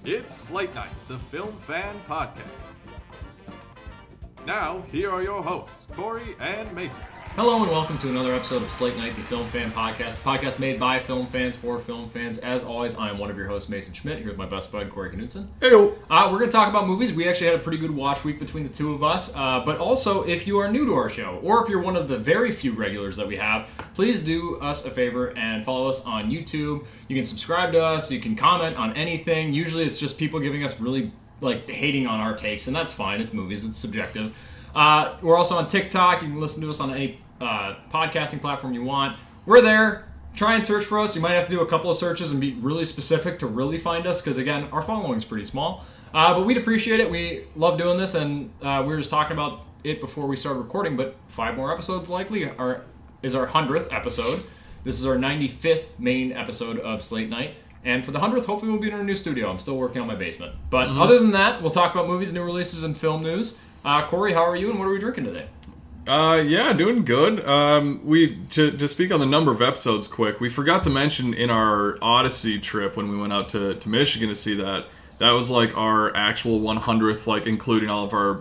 It's Slate Night, the Film Fan Podcast. Now, here are your hosts, Corey and Mason. Hello and welcome to another episode of Slate Night, the Film Fan Podcast, the podcast made by film fans for film fans. As always, I am one of your hosts, Mason Schmidt, here with my best bud, Corey Knudsen. Heyo. We're going to talk about movies. We actually had a pretty good watch week between the two of us, but also, if you are new to our show, or if you're one of the very few regulars that we have, please do us a favor and follow us on YouTube. You can subscribe to us, you can comment on anything. Usually it's just people giving us really, hating on our takes, and that's fine. It's movies, it's subjective. We're also on TikTok. You can listen to us on any podcasting platform you want. We're there. Try and search for us. You might have to do a couple of searches and be really specific to really find us because, again, our following's pretty small. But we'd appreciate it. We love doing this, and we were just talking about it before we started recording, but 5 more episodes likely is our 100th episode. This is our 95th main episode of Slate Night. And for the 100th, hopefully we'll be in our new studio. I'm still working on my basement. But other than that, we'll talk about movies, new releases, and film news. Corey, how are you, and what are we drinking today? Yeah, doing good. To speak on the number of episodes quick, we forgot to mention in our Odyssey trip when we went out to Michigan to see that was like our actual 100th, like including all of our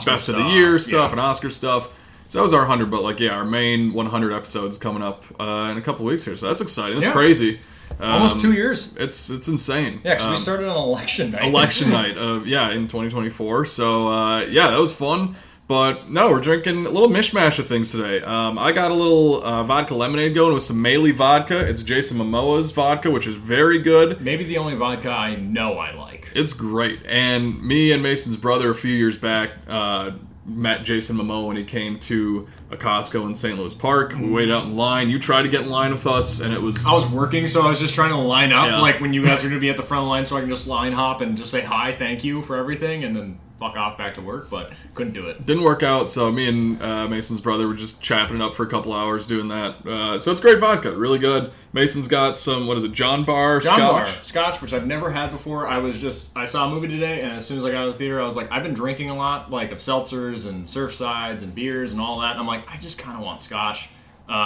best of the year stuff and Oscar stuff. So that was our 100, but our main 100 episodes coming up in a couple weeks here. So that's exciting. That's crazy. Almost 2 years. It's insane. Yeah, because we started on election night. Election night in 2024. So, that was fun. But, no, we're drinking a little mishmash of things today. I got a little vodka lemonade going with some Meili vodka. It's Jason Momoa's vodka, which is very good. Maybe the only vodka I know I like. It's great. And me and Mason's brother a few years back met Jason Momoa when he came to a Costco in St. Louis Park. We waited out in line. You tried to get in line with us, and it was... I was working, so I was just trying to line up, when you guys are going to be at the front of the line, so I can just line hop and just say hi, thank you for everything, and then fuck off back to work, but couldn't do it. Didn't work out, so me and Mason's brother were just chapping it up for a couple hours doing that. So it's great vodka, really good. Mason's got some, John Bar Scotch, which I've never had before. I saw a movie today, and as soon as I got out of the theater, I was like, I've been drinking a lot, of seltzers and Surfsides and beers and all that, and I'm like, I just kind of want Scotch.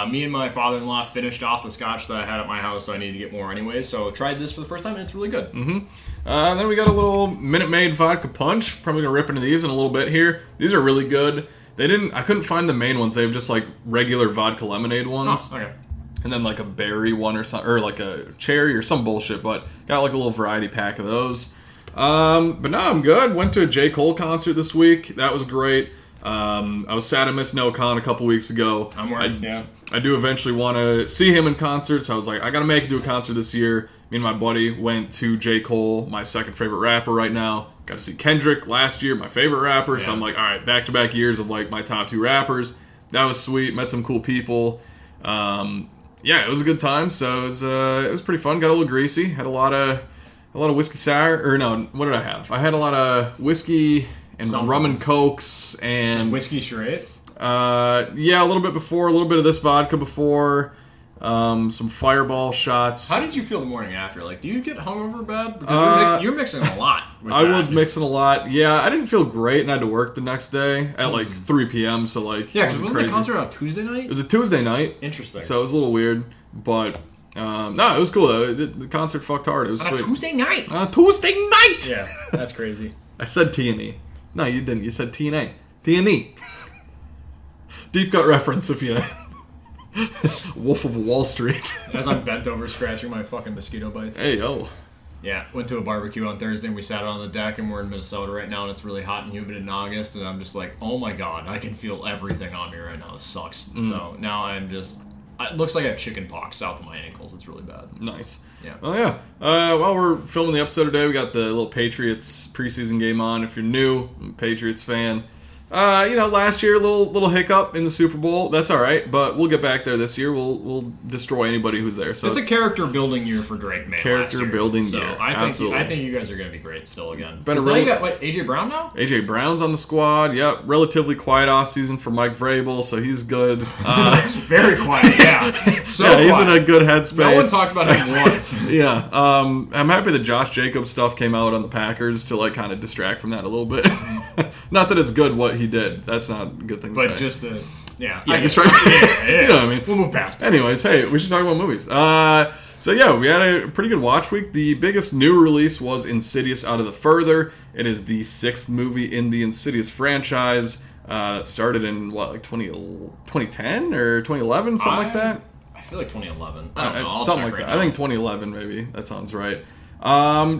Me and my father-in-law finished off the Scotch that I had at my house, so I needed to get more anyway. So tried this for the first time, and it's really good. And then we got a little Minute Maid vodka punch. Probably gonna rip into these in a little bit here. These are really good. I couldn't find the main ones. They have just regular vodka lemonade ones. Oh, okay. And then a berry one or something, or a cherry or some bullshit. But got a little variety pack of those. But no, I'm good. Went to a J. Cole concert this week. That was great. I was sad I missed NoCon a couple weeks ago. I'm worried, yeah. I do eventually want to see him in concert, so I was like, I gotta make it to a concert this year. Me and my buddy went to J. Cole, my second favorite rapper right now. Got to see Kendrick last year, my favorite rapper, so I'm like, alright, back-to-back years of my top 2 rappers. That was sweet, met some cool people. It was a good time, so it was pretty fun, got a little greasy, had a lot of whiskey sour, or no, what did I have? I had a lot of whiskey and rum and cokes and... Just whiskey straight? A little bit before, a little bit of this vodka before, some Fireball shots. How did you feel the morning after? Do you get hungover bad? Because you're mixing a lot with I was mixing a lot. Yeah, I didn't feel great, and I had to work the next day at 3 p.m., so Yeah, because wasn't the concert on Tuesday night? It was a Tuesday night. Interesting. So it was a little weird, but... no, it was cool though. The concert fucked hard. It was on sweet. A Tuesday night? On a Tuesday night! Yeah, that's crazy. I said T&E. No, you didn't. You said T&A. T&E. Deep cut reference if you... Wolf of Wall Street. As I'm bent over scratching my fucking mosquito bites. Hey, yo. Yeah, went to a barbecue on Thursday and we sat out on the deck and we're in Minnesota right now and it's really hot and humid in August and I'm just like, oh my god, I can feel everything on me right now. This sucks. So now I'm just... It looks like I have chicken pox south of my ankles. It's really bad. Nice. Yeah. Oh, yeah. While we're filming the episode today, we got the little Patriots preseason game on. If you're new, I'm a Patriots fan. Last year, a little hiccup in the Super Bowl. That's all right, but we'll get back there this year. We'll destroy anybody who's there. So it's a character building year for Drake, man. Character building year. So I think you guys are going to be great still again. Now you got AJ Brown now? AJ Brown's on the squad. Yep, relatively quiet offseason for Mike Vrabel, so he's good. Very quiet. Yeah. He's in a good headspace. No one talked about him once. Yeah. I'm happy that Josh Jacobs stuff came out on the Packers to kind of distract from that a little bit. Not that it's good what he did. That's not a good thing to say. But just just right. Yeah. You know what I mean? We'll move past it. Anyways, hey, we should talk about movies. So yeah, we had a pretty good watch week. The biggest new release was Insidious Out of the Further. It is the 6th movie in the Insidious franchise. It started in, what, like 2010 or 2011, something like that? I feel like 2011. I don't know. Something like that. I think 2011, maybe. That sounds right.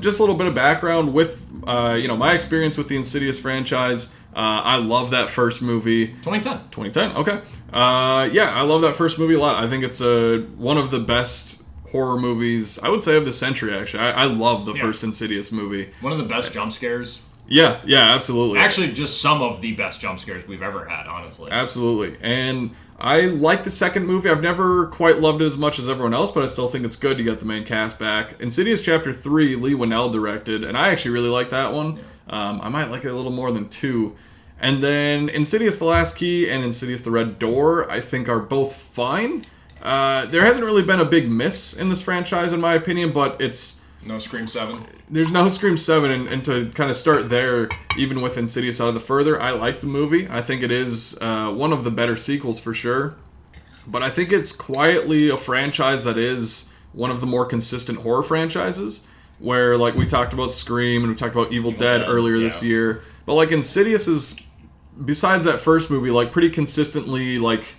Just a little bit of background with, my experience with the Insidious franchise. I love that first movie. 2010. Okay. I love that first movie a lot. I think it's one of the best horror movies, I would say, of the century, actually. I love the first Insidious movie. One of the best jump scares. Yeah, absolutely. Actually, just some of the best jump scares we've ever had, honestly. Absolutely. And I like the second movie. I've never quite loved it as much as everyone else, but I still think it's good to get the main cast back. Insidious Chapter 3, Lee Winnell directed, and I actually really like that one. Yeah. I might like it a little more than 2. And then Insidious The Last Key and Insidious The Red Door, I think, are both fine. There hasn't really been a big miss in this franchise, in my opinion, but it's... No Scream 7? There's no Scream 7, and to kind of start there, even with Insidious Out of the Further, I like the movie. I think it is one of the better sequels for sure. But I think it's quietly a franchise that is one of the more consistent horror franchises, where, like, we talked about Scream and we talked about Evil Dead earlier this year. But, like, Insidious is, besides that first movie, like, pretty consistently, like,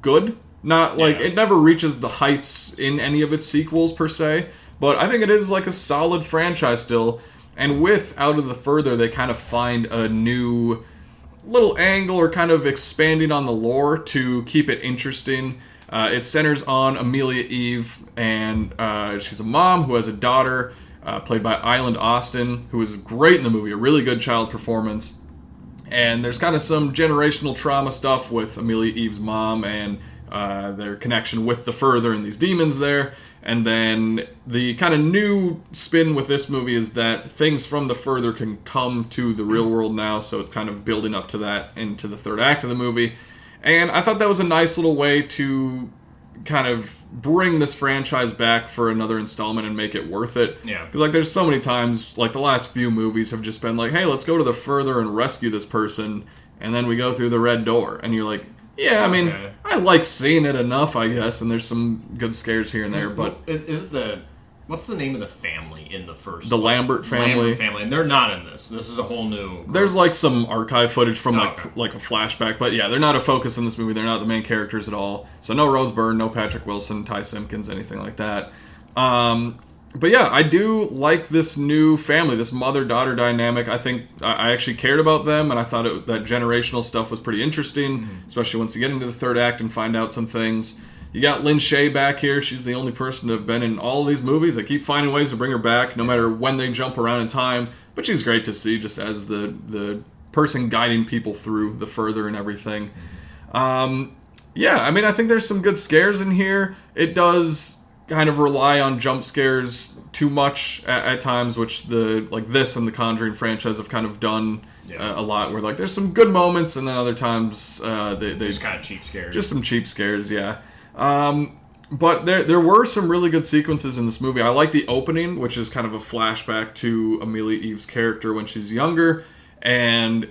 good. Not, like, it never reaches the heights in any of its sequels, per se. But I think it is like a solid franchise still. And with Out of the Further, they kind of find a new little angle or kind of expanding on the lore to keep it interesting. It centers on Amelia Eve, and she's a mom who has a daughter played by Island Austin, who is great in the movie, a really good child performance. And there's kind of some generational trauma stuff with Amelia Eve's mom and their connection with the Further and these demons there. And then the kind of new spin with this movie is that things from the Further can come to the real world now, so it's kind of building up to that into the third act of the movie. And I thought that was a nice little way to kind of bring this franchise back for another installment and make it worth it. Yeah. Because, like, there's so many times, like, the last few movies have just been like, hey, let's go to the Further and rescue this person, and then we go through the Red Door. And you're like... Yeah, I mean, I like seeing it enough, I guess, and there's some good scares here and there, but... What's the name of the family in the first... The Lambert family. Lambert family, and they're not in this. This is a whole new... group. There's, like, some archive footage from, like a flashback, but yeah, they're not a focus in this movie. They're not the main characters at all. So no Rose Byrne, no Patrick Wilson, Ty Simpkins, anything like that. But yeah, I do like this new family, this mother-daughter dynamic. I think I actually cared about them, and I thought that generational stuff was pretty interesting, especially once you get into the third act and find out some things. You got Lynn Shay back here. She's the only person to have been in all these movies. They keep finding ways to bring her back, no matter when they jump around in time. But she's great to see, just as the person guiding people through the Further and everything. I think there's some good scares in here. It does kind of rely on jump scares too much at times, which this and the Conjuring franchise have kind of done a lot, where, like, there's some good moments and then other times they just kind of cheap scares. Just some cheap scares, yeah. But there were some really good sequences in this movie. I like the opening, which is kind of a flashback to Amelia Eve's character when she's younger, and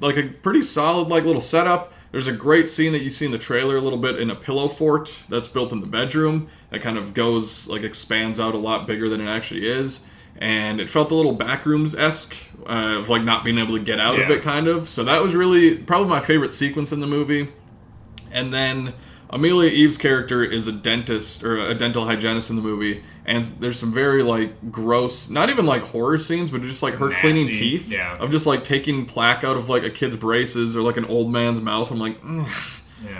like a pretty solid, like, little setup. There's a great scene that you see in the trailer a little bit in a pillow fort that's built in the bedroom that kind of goes, like, expands out a lot bigger than it actually is. And it felt a little Backrooms-esque of, like, not being able to get out of it, kind of. So that was really probably my favorite sequence in the movie. And then Amelia Eve's character is a dentist, or a dental hygienist in the movie. And there's some very, like, gross, not even, like, horror scenes, but just, like, her nasty cleaning teeth. Yeah. Of just, like, taking plaque out of, like, a kid's braces or, like, an old man's mouth. I'm like,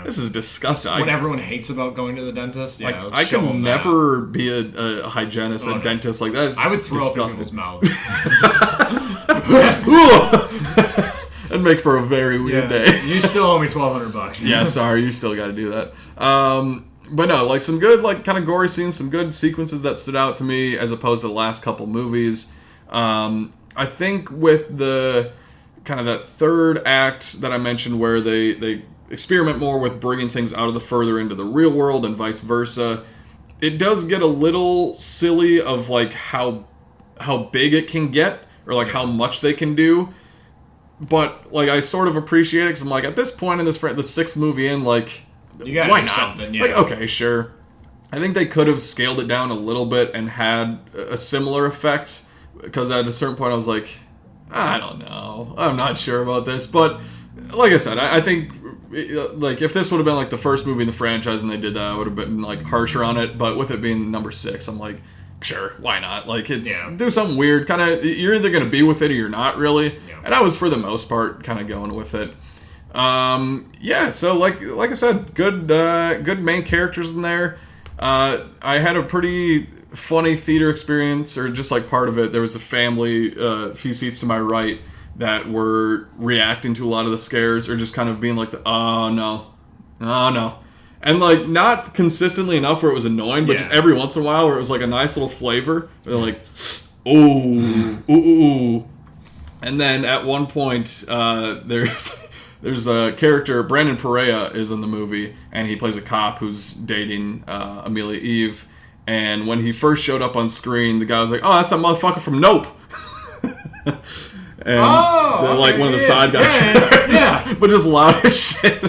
this is disgusting. What everyone hates about going to the dentist. Yeah, like, I can never be a hygienist, a dentist. Like, that is I would throw disgusting. up in people's mouths. That'd make for a very weird day. You still owe me $1,200. Yeah, sorry, you still got to do that. But no, like, some good, like, kind of gory scenes, some good sequences that stood out to me as opposed to the last couple movies. I think with the kind of that third act that I mentioned, where they experiment more with bringing things out of the Further into the real world and vice versa, it does get a little silly of, like, how big it can get, or, like, how much they can do. But, like, I sort of appreciate it, because I'm like, at this point in the sixth movie in, like, you gotta why do not? Something, yeah. Like, okay, sure. I think they could have scaled it down a little bit and had a similar effect, because at a certain point I was like, I don't know, I'm not sure about this. But like I said, I think like if this would have been like the first movie in the franchise and they did that, I would have been like harsher on it. But with it being number 6, I'm like, sure, why not? Like, do something weird. Kind of, you're either going to be with it or you're not really. Yeah. And I was, for the most part, kind of going with it. So like I said, good main characters in there. I had a pretty funny theater experience, or just like part of it. There was a family, a few seats to my right, that were reacting to a lot of the scares, or just kind of being like, oh no. And like, not consistently enough where it was annoying, but just every once in a while where it was like a nice little flavor. They're like, ooh. And then at one point, there's a character, Brandon Perea is in the movie, and he plays a cop who's dating Amelia Eve. And when he first showed up on screen, the guy was like, oh, that's that motherfucker from Nope. And like one of the side guys. Yeah. But just loud as shit.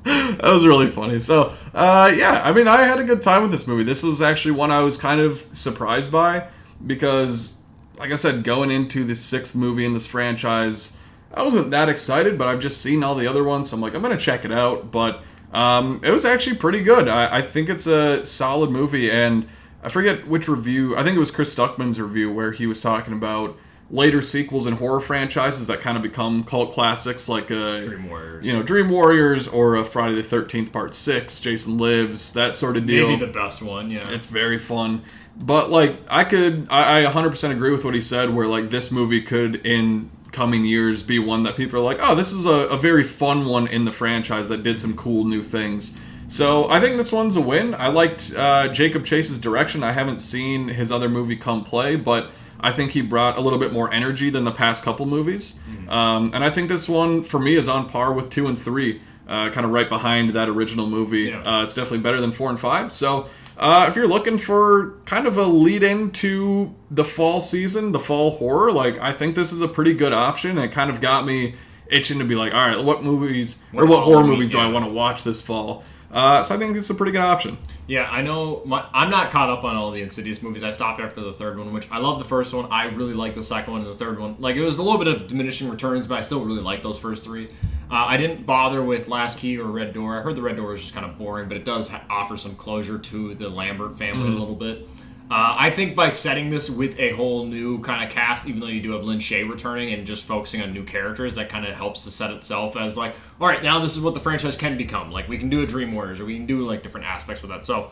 That was really funny. So, I mean, I had a good time with this movie. This was actually one I was kind of surprised by, because, like I said, going into the 6th movie in this franchise, I wasn't that excited, but I've just seen all the other ones, so I'm like, I'm going to check it out. But it was actually pretty good. I think it's a solid movie, and I forget which review. I think it was Chris Stuckman's review where he was talking about later sequels in horror franchises that kind of become cult classics, like Dream Warriors, or a Friday the 13th Part 6, Jason Lives, that sort of deal. Maybe the best one, yeah. It's very fun. But like, I 100% agree with what he said, where like this movie could, in coming years, be one that people are like, oh, this is a very fun one in the franchise that did some cool new things. So I think this one's a win. I liked Jacob Chase's direction. I haven't seen his other movie, Come Play, but I think he brought a little bit more energy than the past couple movies. And I think this one, for me, is on par with 2 and 3, kind of right behind that original movie. Yeah. It's definitely better than 4 and 5. So if you're looking for kind of a lead-in to the fall season, the fall horror, like, I think this is a pretty good option. It kind of got me itching to be like, all right, what horror movies do I want to watch this fall? So I think it's a pretty good option. Yeah, I know. I'm not caught up on all the Insidious movies. I stopped after the 3rd one, which I love the first one. I really like the 2nd one and the 3rd one. Like, it was a little bit of diminishing returns, but I still really like those first 3. I didn't bother with Last Key or Red Door. I heard the Red Door was just kind of boring, but it does offer some closure to the Lambert family a little bit. I think by setting this with a whole new kind of cast, even though you do have Lynn Shay returning, and just focusing on new characters, that kind of helps to set itself as like, all right, now this is what the franchise can become. Like, we can do a Dream Warriors, or we can do like different aspects with that. So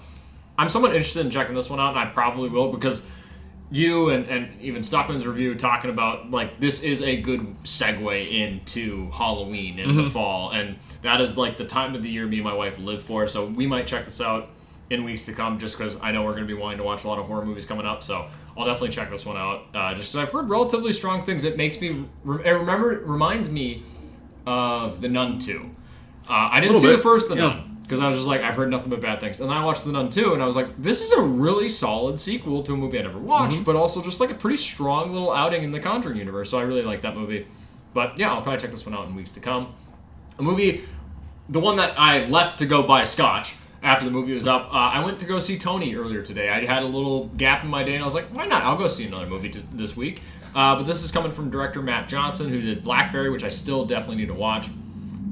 I'm somewhat interested in checking this one out, and I probably will, because you and even Stockman's review talking about, like, this is a good segue into Halloween in the fall, and that is like the time of the year me and my wife live for. So we might check this out in weeks to come, just because I know we're going to be wanting to watch a lot of horror movies coming up. So I'll definitely check this one out, just because I've heard relatively strong things. It makes me it reminds me of The Nun 2. I didn't see the first The Nun, because I was just like, I've heard nothing but bad things. And then I watched The Nun 2, and I was like, this is a really solid sequel to a movie I never watched, but also just like a pretty strong little outing in the Conjuring universe. So I really like that movie. But yeah, I'll probably check this one out in weeks to come. A movie, the one that I left to go buy scotch after the movie was up, I went to go see Tony earlier today. I had a little gap in my day, and I was like, why not? I'll go see another movie this week. But this is coming from director Matt Johnson, who did Blackberry, which I still definitely need to watch,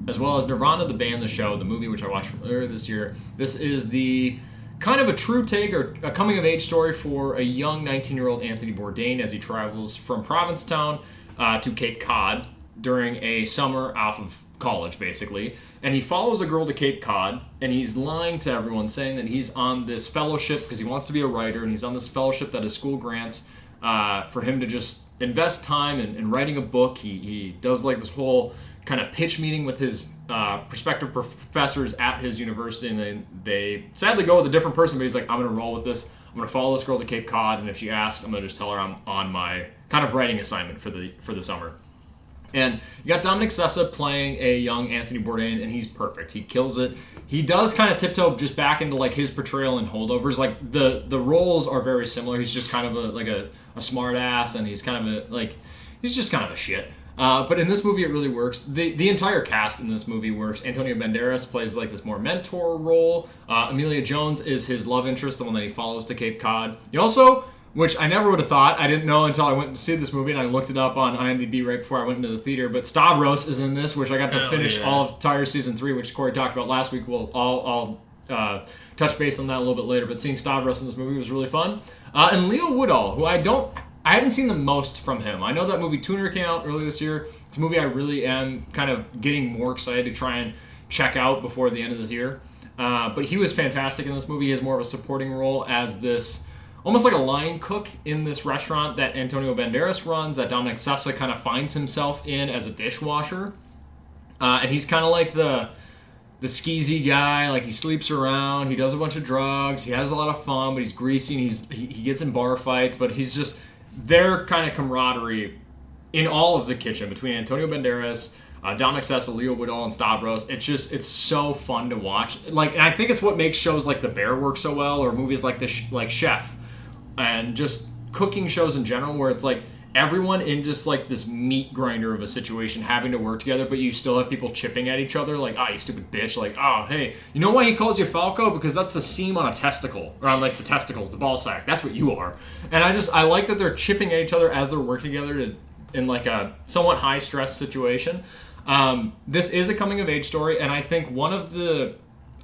as well as Nirvana, the band, the show, the movie, which I watched earlier this year. This is the kind of a true take, or a coming-of-age story for a young 19-year-old Anthony Bourdain as he travels from Provincetown to Cape Cod during a summer off of college, basically. And he follows a girl to Cape Cod, and he's lying to everyone, saying that he's on this fellowship because he wants to be a writer, and he's on this fellowship that his school grants for him to just invest time in writing a book. He does like this whole kind of pitch meeting with his prospective professors at his university, and they sadly go with a different person, but he's like, I'm going to roll with this. I'm going to follow this girl to Cape Cod, and if she asks, I'm going to just tell her I'm on my kind of writing assignment for the summer. And you got Dominic Sessa playing a young Anthony Bourdain, and he's perfect. He kills it. He does kind of tiptoe just back into like his portrayal in Holdovers. Like the roles are very similar. He's just kind of a smart ass, and he's kind of he's just kind of a shit. But in this movie, it really works. The entire cast in this movie works. Antonio Banderas plays like this more mentor role. Emilia Jones is his love interest, the one that he follows to Cape Cod. He also, which I never would have thought, I didn't know until I went to see this movie, and I looked it up on IMDb right before I went into the theater, but Stavros is in this, which I got to finish all of entire season 3, which Corey talked about last week. I'll touch base on that a little bit later, but seeing Stavros in this movie was really fun. And Leo Woodall, who I haven't seen the most from him. I know that movie Tuner came out earlier this year. It's a movie I really am kind of getting more excited to try and check out before the end of this year. But he was fantastic in this movie. He has more of a supporting role as this, almost like a line cook in this restaurant that Antonio Banderas runs, that Dominic Sessa kind of finds himself in as a dishwasher. And he's kind of like the skeezy guy. Like, he sleeps around, he does a bunch of drugs, he has a lot of fun, but he's greasy, and he gets in bar fights, but he's just their kind of camaraderie in all of the kitchen between Antonio Banderas, Dominic Sessa, Leo Woodall, and Stavros. It's so fun to watch. Like, and I think it's what makes shows like The Bear work so well, or movies like like Chef, and just cooking shows in general, where it's like everyone in just like this meat grinder of a situation having to work together, but you still have people chipping at each other, like, you stupid bitch, like, hey, you know why he calls you Falco? Because that's the seam on a testicle, or on like the testicles, the ball sack. That's what you are. And I like that they're chipping at each other as they're working together in like a somewhat high stress situation. This is a coming of age story, and I think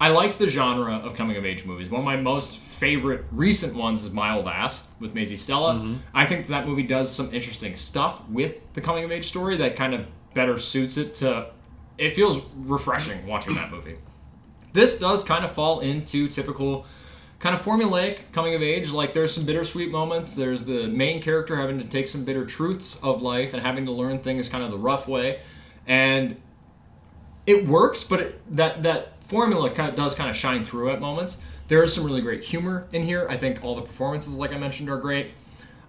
I like the genre of coming of age movies. One of my most favorite recent ones is My Old Ass with Maisie Stella. Mm-hmm. I think that movie does some interesting stuff with the coming of age story that kind of better suits it to. It feels refreshing watching that movie. This does kind of fall into typical kind of formulaic coming of age. Like, there's some bittersweet moments. There's the main character having to take some bitter truths of life and having to learn things kind of the rough way. And it works, but that formula does kind of shine through at moments. There is some really great humor in here. I think all the performances, like I mentioned, are great.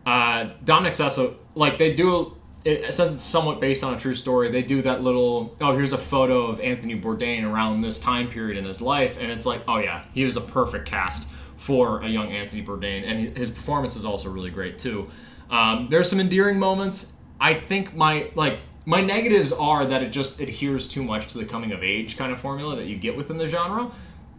Dominic Sessa, like, they do it, since it's somewhat based on a true story, they do that little, here's a photo of Anthony Bourdain around this time period in his life, and it's like, he was a perfect cast for a young Anthony Bourdain, and his performance is also really great too. There's some endearing moments. I think my negatives are that it just adheres too much to the coming of age kind of formula that you get within the genre,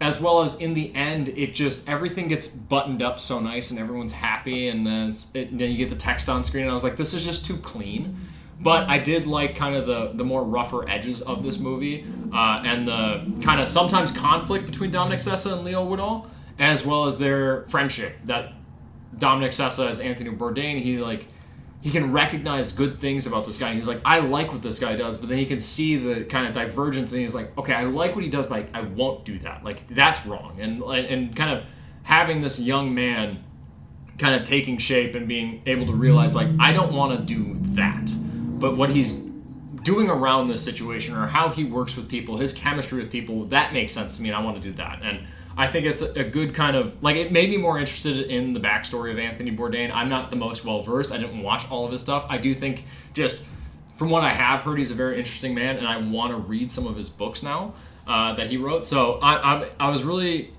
as well as in the end, it just, everything gets buttoned up so nice and everyone's happy, and then you get the text on screen, and I was like, this is just too clean. But I did like kind of the more rougher edges of this movie, and the kind of sometimes conflict between Dominic Sessa and Leo Woodall, as well as their friendship. That Dominic Sessa as Anthony Bourdain, he can recognize good things about this guy, and he's like, I like what this guy does, but then he can see the kind of divergence, and he's like, okay, I like what he does, but I won't do that. Like, that's wrong. And kind of having this young man kind of taking shape and being able to realize, like, I don't want to do that. But what he's doing around this situation, or how he works with people, his chemistry with people, that makes sense to me, and I want to do that. And I think it's a good kind of, like, it made me more interested in the backstory of Anthony Bourdain. I'm not the most well-versed. I didn't watch all of his stuff. I do think, just from what I have heard, he's a very interesting man, and I want to read some of his books now that he wrote. So I was really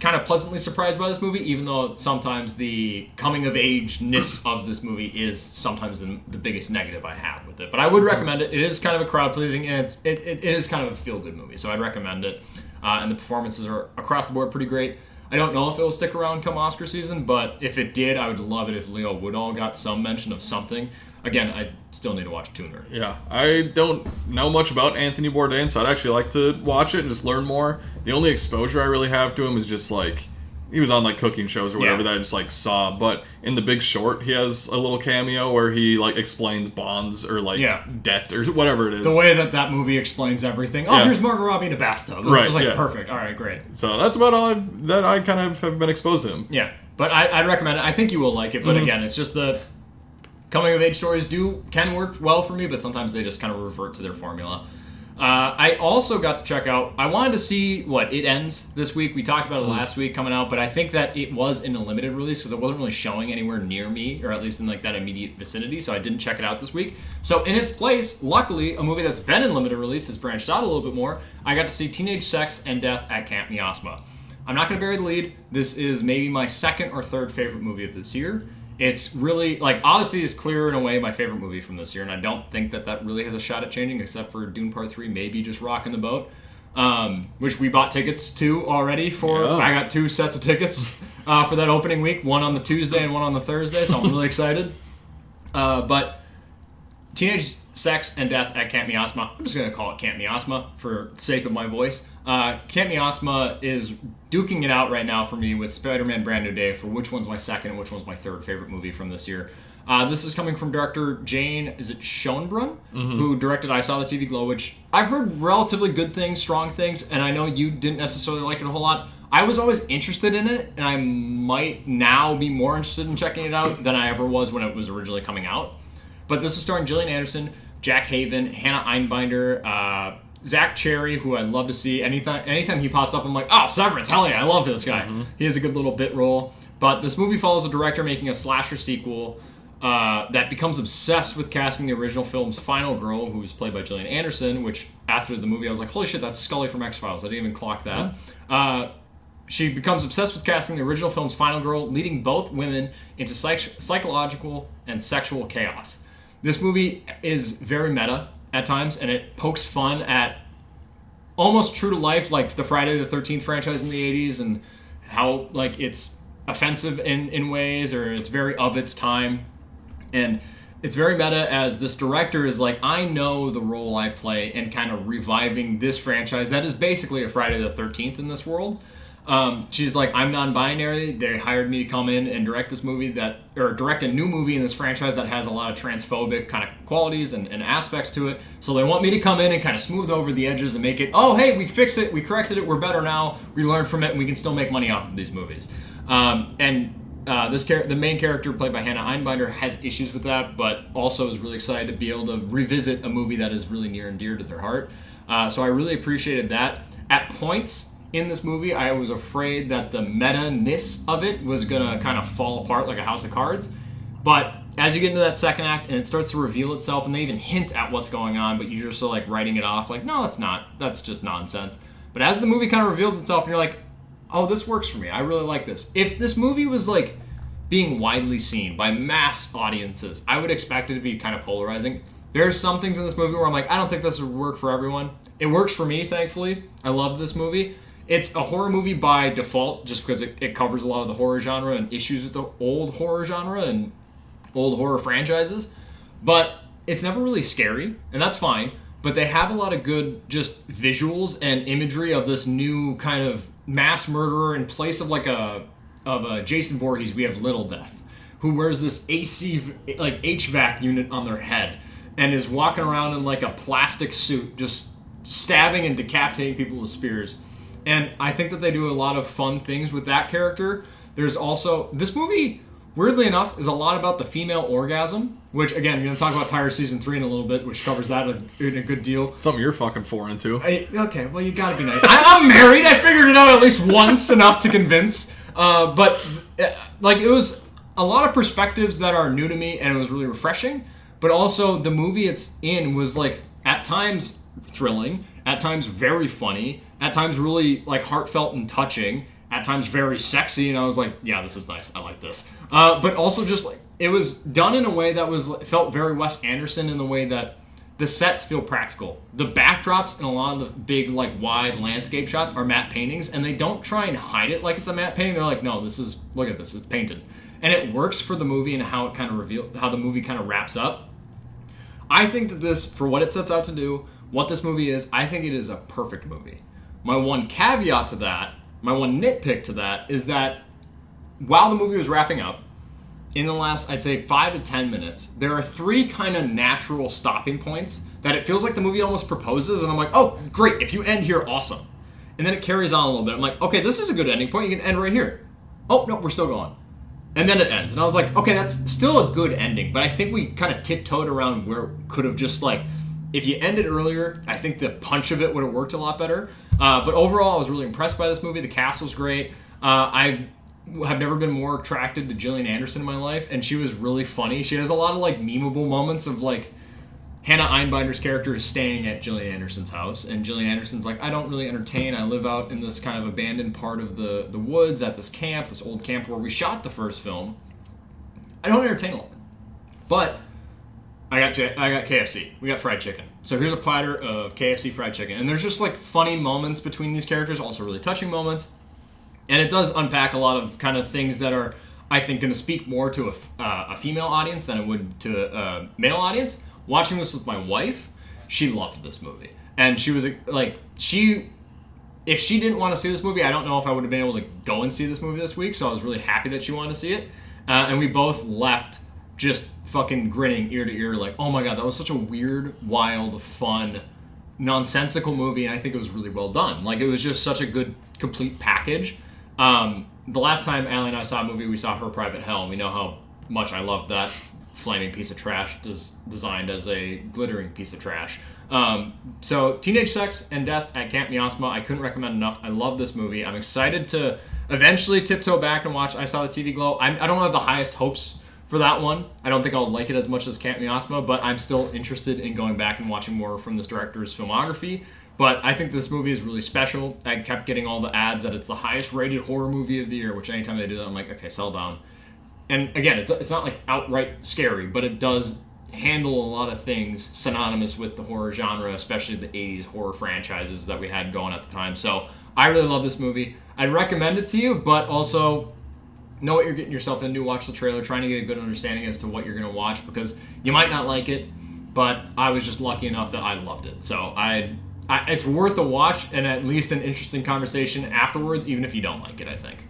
kind of pleasantly surprised by this movie, even though sometimes the coming-of-age-ness of this movie is sometimes the biggest negative I have with it. But I would recommend it. It is kind of a crowd-pleasing, and it is kind of a feel-good movie, so I'd recommend it. And the performances are across the board pretty great. I don't know if it will stick around come Oscar season, but if it did, I would love it if Leo Woodall got some mention of something. Again, I still need to watch Tuner. Yeah, I don't know much about Anthony Bourdain, so I'd actually like to watch it and just learn more. The only exposure I really have to him is just, like, he was on, like, cooking shows or whatever that I just, like, saw. But in The Big Short, he has a little cameo where he, like, explains bonds or, like, debt or whatever it is. The way that movie explains everything. Here's Margot Robbie in a bathtub. It's just, like, perfect. All right, great. So that's about all that I kind of have been exposed to him. Yeah, but I'd recommend it. I think you will like it, but again, it's just the coming-of-age stories can work well for me, but sometimes they just kind of revert to their formula. I also got to check out, I wanted to see It Ends this week. We talked about it last week coming out, but I think that it was in a limited release because it wasn't really showing anywhere near me, or at least in like that immediate vicinity, so I didn't check it out this week. So in its place, luckily, a movie that's been in limited release has branched out a little bit more. I got to see Teenage Sex and Death at Camp Miasma. I'm not going to bury the lead. This is maybe my second or third favorite movie of this year. It's really, like, Odyssey is clear in a way my favorite movie from this year, and I don't think that really has a shot at changing, except for Dune Part 3 maybe just rocking the boat, which we bought tickets to already for. Yeah. I got 2 sets of tickets for that opening week, one on the Tuesday and one on the Thursday, so I'm really excited. But Teenage Sex and Death at Camp Miasma, I'm just going to call it Camp Miasma for the sake of my voice. Camp Miasma is duking it out right now for me with Spider-Man Brand New Day for which one's my second and which one's my third favorite movie from this year. This is coming from director Jane, is it Schoenbrunn, who directed I Saw the TV Glow, which I've heard relatively good things, strong things, and I know you didn't necessarily like it a whole lot. I was always interested in it, and I might now be more interested in checking it out than I ever was when it was originally coming out. But this is starring Gillian Anderson, Jack Haven, Hannah Einbinder, Zach Cherry, who I love to see. Anytime he pops up, I'm like, oh, Severance, hell yeah, I love this guy. He has a good little bit role. But this movie follows a director making a slasher sequel that becomes obsessed with casting the original film's final girl, who was played by Gillian Anderson, which after the movie I was like, holy shit, that's Scully from X-Files. I didn't even clock that. She becomes obsessed with casting the original film's final girl, leading both women into psychological and sexual chaos. This movie is very meta at times, and it pokes fun at almost true to life, like the Friday the 13th franchise in the 80s, and how like it's offensive in ways, or it's very of its time. And it's very meta as this director is like, I know the role I play in kind of reviving this franchise that is basically a Friday the 13th in this world. She's like, I'm non-binary. They hired me to come in and direct this movie direct a new movie in this franchise that has a lot of transphobic kind of qualities and aspects to it. So they want me to come in and kind of smooth over the edges and make it, oh, hey, we fixed it, we corrected it, we're better now, we learned from it, and we can still make money off of these movies. The main character, played by Hannah Einbinder, has issues with that, but also is really excited to be able to revisit a movie that is really near and dear to their heart. So I really appreciated that. At points in this movie, I was afraid that the meta-ness of it was going to kind of fall apart like a house of cards. But as you get into that second act and it starts to reveal itself, and they even hint at what's going on, but you're just so like writing it off like, no, it's not. That's just nonsense. But as the movie kind of reveals itself and you're like, oh, this works for me. I really like this. If this movie was like being widely seen by mass audiences, I would expect it to be kind of polarizing. There are some things in this movie where I'm like, I don't think this would work for everyone. It works for me, thankfully. I love this movie. It's a horror movie by default, just because it covers a lot of the horror genre and issues with the old horror genre and old horror franchises. But it's never really scary, and that's fine. But they have a lot of good just visuals and imagery of this new kind of mass murderer in place of like a Jason Voorhees. We have Little Death, who wears this AC like HVAC unit on their head and is walking around in like a plastic suit, just stabbing and decapitating people with spears. And I think that they do a lot of fun things with that character. There's also, this movie, weirdly enough, is a lot about the female orgasm, which, again, we're going to talk about Tyler Season 3 in a little bit, which covers that in a good deal. Something you're fucking foreign to. Okay, well, you gotta be nice. I'm married. I figured it out at least once, enough to convince. But it was a lot of perspectives that are new to me, and it was really refreshing. But also, the movie it's in was, like, at times thrilling, at times very funny, at times really like heartfelt and touching, at times very sexy, and I was like, yeah, this is nice, I like this. But also just like, it was done in a way that felt very Wes Anderson, in the way that the sets feel practical. The backdrops in a lot of the big like wide landscape shots are matte paintings, and they don't try and hide it like it's a matte painting. They're like, no, look at this, it's painted. And it works for the movie and how it kind of how the movie kind of wraps up. I think that this, for what it sets out to do, what this movie is, I think it is a perfect movie. My one caveat to that, my one nitpick to that, is that while the movie was wrapping up, in the last, I'd say, 5 to 10 minutes, there are 3 kind of natural stopping points that it feels like the movie almost proposes, and I'm like, oh, great, if you end here, awesome. And then it carries on a little bit. I'm like, okay, this is a good ending point, you can end right here. Oh, no, we're still going. And then it ends. And I was like, okay, that's still a good ending, but I think we kind of tiptoed around where it could have just like, if you ended earlier, I think the punch of it would have worked a lot better. But overall, I was really impressed by this movie. The cast was great. I have never been more attracted to Gillian Anderson in my life, and she was really funny. She has a lot of like memeable moments of like Hannah Einbinder's character is staying at Gillian Anderson's house, and Gillian Anderson's like, I don't really entertain. I live out in this kind of abandoned part of the woods at this camp, this old camp where we shot the first film. I don't entertain a lot. But I got KFC. We got fried chicken. So here's a platter of KFC fried chicken. And there's just like funny moments between these characters, also really touching moments. And it does unpack a lot of kind of things that are, I think, going to speak more to a female audience than it would to a male audience. Watching this with my wife, she loved this movie. And she was like, if she didn't want to see this movie, I don't know if I would have been able to go and see this movie this week. So I was really happy that she wanted to see it. And we both left just fucking grinning ear to ear like, oh my god, that was such a weird, wild, fun, nonsensical movie. And I think it was really well done. Like, it was just such a good, complete package. The last time Allie and I saw a movie, we saw Her Private Hell, and we know how much I love that flaming piece of trash designed as a glittering piece of trash. So Teenage Sex and Death at Camp Miasma, I couldn't recommend enough. I love this movie. I'm excited to eventually tiptoe back and watch I Saw the TV Glow. I don't have the highest hopes for that one. I don't think I'll like it as much as Camp Miasma, but I'm still interested in going back and watching more from this director's filmography. But I think this movie is really special. I kept getting all the ads that it's the highest rated horror movie of the year, which anytime they do that, I'm like, okay, settle down. And again, it's not like outright scary, but it does handle a lot of things synonymous with the horror genre, especially the 80s horror franchises that we had going at the time. So I really love this movie. I'd recommend it to you, but also know what you're getting yourself into. Watch the trailer, trying to get a good understanding as to what you're going to watch, because you might not like it, but I was just lucky enough that I loved it. So it's worth a watch and at least an interesting conversation afterwards, even if you don't like it, I think.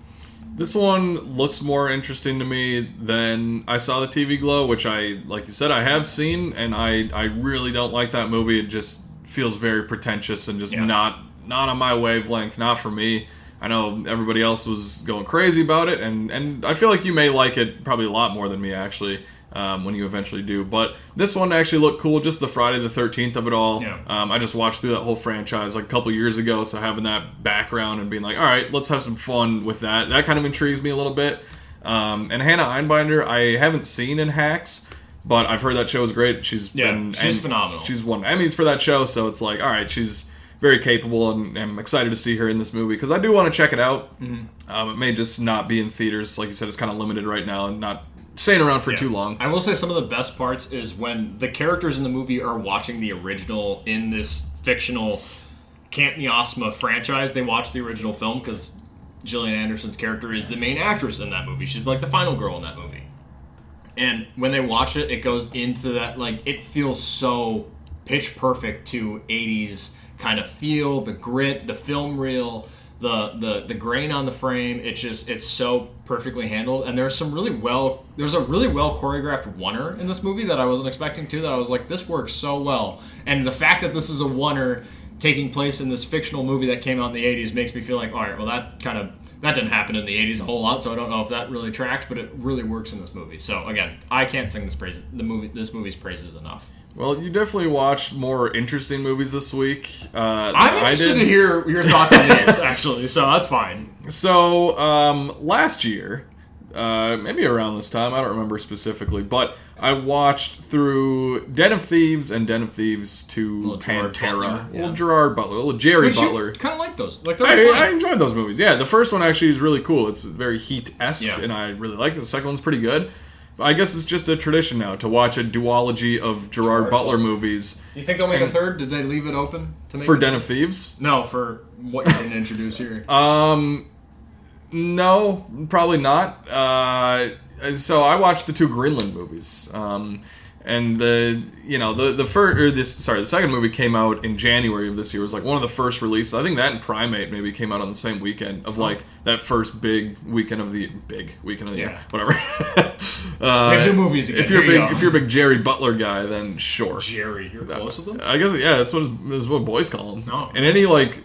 This one looks more interesting to me than I Saw the TV Glow, which like you said, I have seen, and I really don't like that movie. It just feels very pretentious and just not on my wavelength, not for me. I know everybody else was going crazy about it, and I feel like you may like it probably a lot more than me, actually. When you eventually do. But this one actually looked cool, just the Friday the 13th of it all. Yeah. I just watched through that whole franchise like a couple years ago, so having that background and being like, all right, let's have some fun with that. That kind of intrigues me a little bit. And Hannah Einbinder, I haven't seen in Hacks, but I've heard that show is great. She's phenomenal. She's won Emmys for that show, so it's like, all right, she's very capable, and I'm excited to see her in this movie, because I do want to check it out. Mm-hmm. It may just not be in theaters. Like you said, it's kind of limited right now and not staying around for too long. I will say some of the best parts is when the characters in the movie are watching the original in this fictional Camp Miasma franchise. They watch the original film because Gillian Anderson's character is the main actress in that movie. She's like the final girl in that movie. And when they watch it, it goes into that, like, it feels so pitch perfect to 80s kind of feel, the grit, the film reel, the grain on the frame. It's so perfectly handled, and there's a really well choreographed oneer in this movie that I wasn't expecting to, that I was like, this works so well. And the fact that this is a oneer taking place in this fictional movie that came out in the 80s makes me feel like, all right, well, that didn't happen in the 80s a whole lot, so I don't know if that really tracks, but it really works in this movie. So again, I can't sing this movie's praises enough. Well, you definitely watched more interesting movies this week. I'm interested to hear your thoughts on these, actually, so that's fine. So, last year, maybe around this time, I don't remember specifically, but I watched through Den of Thieves and Den of Thieves 2 Pantera. Little Gerard Butler, little Jerry Butler. Kind of like those. I enjoyed those movies. Yeah, the first one actually is really cool. It's very Heat-esque, and I really like it. The second one's pretty good. I guess it's just a tradition now to watch a duology of Gerard Butler movies. You think they'll make a third? Did they leave it open to make for Den of Thieves? No, for what you didn't introduce here. No, probably not. So I watched the 2 Greenland movies. And the second movie came out in January of this year. It was like one of the first releases. I think that and Primate maybe came out on the same weekend of like that first big weekend of the year. Whatever. New movies again. If you're a big Jerry Butler guy, then sure. Jerry, you're close with him? I guess that's what boys call him. Oh. And any like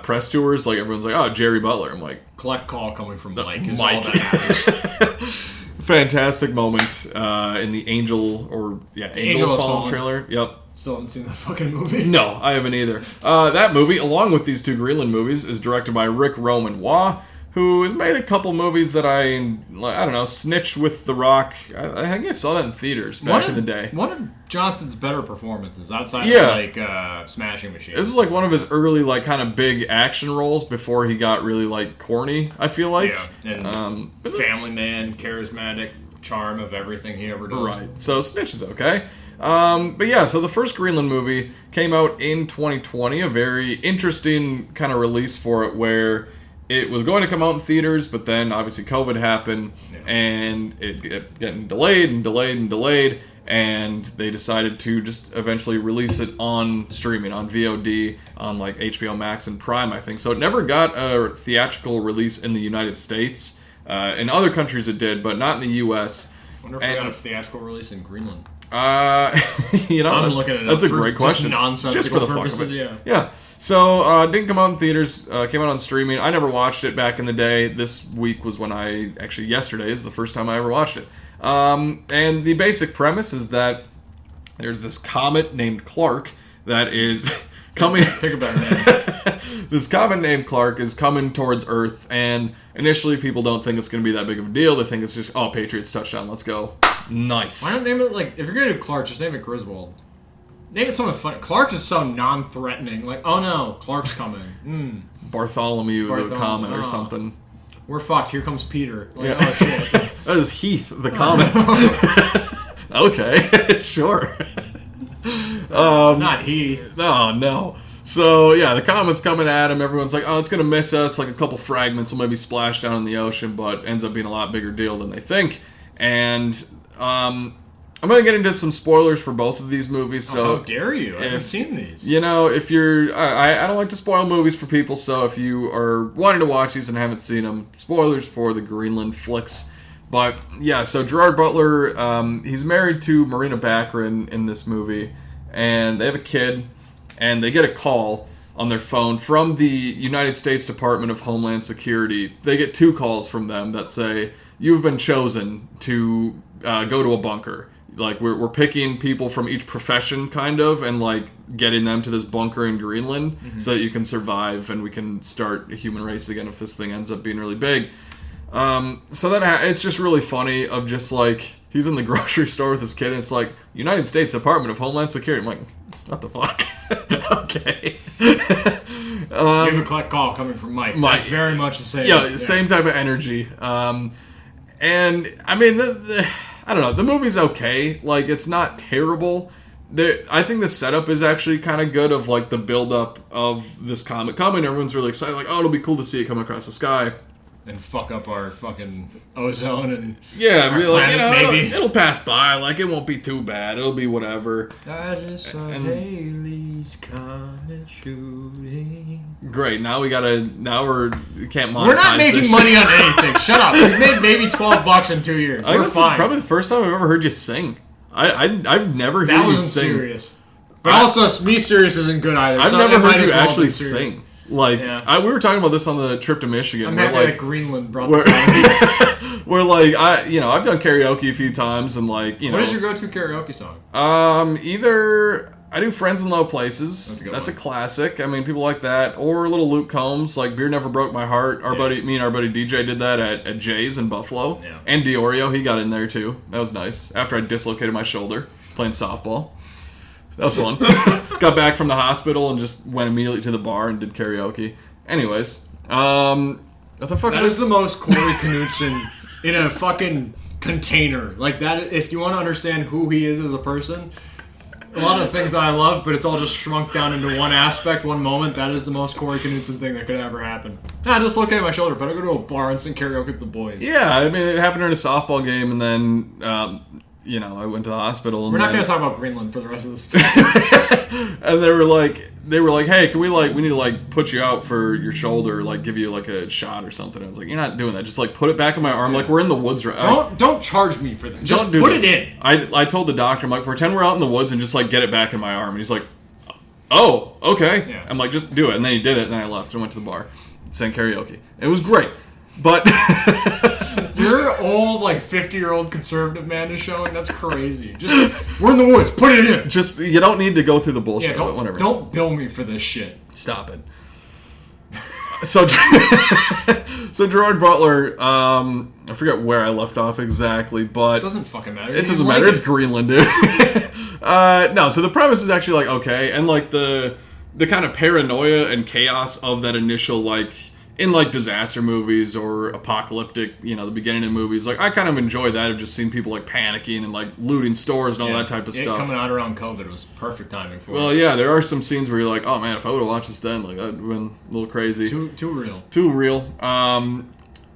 press tours, like everyone's like, oh, Jerry Butler. I'm like, collect call coming from Mike is all that matters. Fantastic moment in the Angel Has Fallen trailer. Yep. Still haven't seen that fucking movie. No, I haven't either. That movie, along with these 2 Greenland movies, is directed by Rick Roman Waugh, who has made a couple movies that I don't know, Snitch with The Rock. I think I saw that in theaters back in the day. One of Johnson's better performances outside of like Smashing Machines. This is like one of his early like kind of big action roles before he got really like corny, I feel like. Yeah, and Family Man, charismatic charm of everything he ever does. Right. So Snitch is okay. But yeah, so the first Greenland movie came out in 2020, a very interesting kind of release for it where it was going to come out in theaters, but then obviously COVID happened and it kept getting delayed and delayed and delayed, and they decided to just eventually release it on streaming, on VOD, on like HBO Max and Prime, I think. So it never got a theatrical release in the United States. In other countries it did, but not in the US. I wonder if we got a theatrical release in Greenland. I'm looking at it. That's a great question. Just for the purposes, yeah. So it didn't come out in theaters. Came out on streaming. I never watched it back in the day. This week was when yesterday is the first time I ever watched it. And the basic premise is that there's this comet named Clark that is coming. Pick a better name. This comet named Clark is coming towards Earth, and initially people don't think it's going to be that big of a deal. They think it's just, Patriots touchdown, let's go. Nice. Why don't name it, like, if you're going to do Clark, just name it Griswold. Name it something funny. Clark is so non-threatening. Like, oh no, Clark's coming. Bartholomew the Comet or something. We're fucked. Here comes Peter. Like, yeah. Oh shit. That is Heath the Comet. Okay, sure. Not Heath. No. So, yeah, the comet's coming at him. Everyone's like, it's going to miss us. Like, a couple fragments will maybe splash down in the ocean, but ends up being a lot bigger deal than they think. And I'm going to get into some spoilers for both of these movies. So how dare you? I haven't seen these. You know, if you're... I don't like to spoil movies for people, so if you are wanting to watch these and haven't seen them, spoilers for the Greenland flicks. But, yeah, so Gerard Butler, he's married to Marina Baccarin in this movie, and they have a kid, and they get a call on their phone from the United States Department of Homeland Security. They get 2 calls from them that say, you've been chosen to go to a bunker. Like, we're picking people from each profession, kind of, and, like, getting them to this bunker in Greenland so that you can survive and we can start a human race again if this thing ends up being really big. So that it's just really funny of just, like, he's in the grocery store with his kid, and it's like, United States Department of Homeland Security. I'm like, what the fuck? Okay. You have a collect call coming from Mike. That's very much the same. Yeah, same type of energy. And, I mean, I don't know. The movie's okay. Like, it's not terrible. I think the setup is actually kind of good of, like, the build-up of this comet coming. Everyone's really excited. Like, it'll be cool to see it come across the sky. And fuck up our fucking ozone and yeah, our like, planet, maybe. It'll pass by. Like, it won't be too bad. It'll be whatever. I just saw Haley's comet shooting. Great. Now we can't monetize. We're not making money on anything. Shut up. We've made maybe $12 in 2 years. We're fine. Probably the first time I've ever heard you sing. I've never heard you sing. That wasn't serious. But also, me serious isn't good either. I've never heard you actually sing. Like, yeah. We were talking about this on the trip to Michigan. I'm happy that Greenland brought this on. Where, like, I've done karaoke a few times, and, like, What is your go-to karaoke song? Either I do Friends in Low Places. That's a classic. I mean, people like that. Or a little Luke Combs, like Beer Never Broke My Heart. Me and our buddy DJ did that at Jay's in Buffalo. Yeah. And Diorio, he got in there, too. That was nice. After I dislocated my shoulder playing softball. That was fun. Got back from the hospital and just went immediately to the bar and did karaoke. Anyways, what the fuck? That is the most Corey Knudsen in a fucking container. Like that. If you want to understand who he is as a person, a lot of ththings that I love, but it's all just shrunk down into one aspect, one moment. That is the most Corey Knudsen thing that could ever happen. I just look at my shoulder, but I go to a bar and sing karaoke with the boys. Yeah, I mean, it happened during a softball game, and then. I went to the hospital. And we're not going to talk about Greenland for the rest of this. And they were like, hey, we need to, like, put you out for your shoulder, like, give you, like, a shot or something. I was like, you're not doing that. Just, like, put it back in my arm. Like, we're in the woods right. Don't charge me for that. Just put it in. I told the doctor, I'm like, pretend we're out in the woods and just, like, get it back in my arm. And he's like, oh, okay. Yeah. I'm like, just do it. And then he did it, and then I left and went to the bar, sang karaoke. It was great. But your old, like, 50-year-old conservative man is showing. That's crazy. Just we're in the woods. Put it in. Just you don't need to go through the bullshit. Yeah, but whatever. Don't bill me for this shit. Stop it. So Gerard Butler. I forget where I left off exactly, but it doesn't fucking matter. It doesn't matter. It's Greenland, dude. No. So the premise is actually, like, okay, and, like, the kind of paranoia and chaos of that initial, like, in like disaster movies or apocalyptic, the beginning of movies, like I kind of enjoy that of just seeing people like panicking and like looting stores and all that type of stuff. Coming out around COVID was perfect timing for it. Well, yeah, there are some scenes where you're like, oh man, if I would have watched this then, like that would have been a little crazy. Too real. Too real.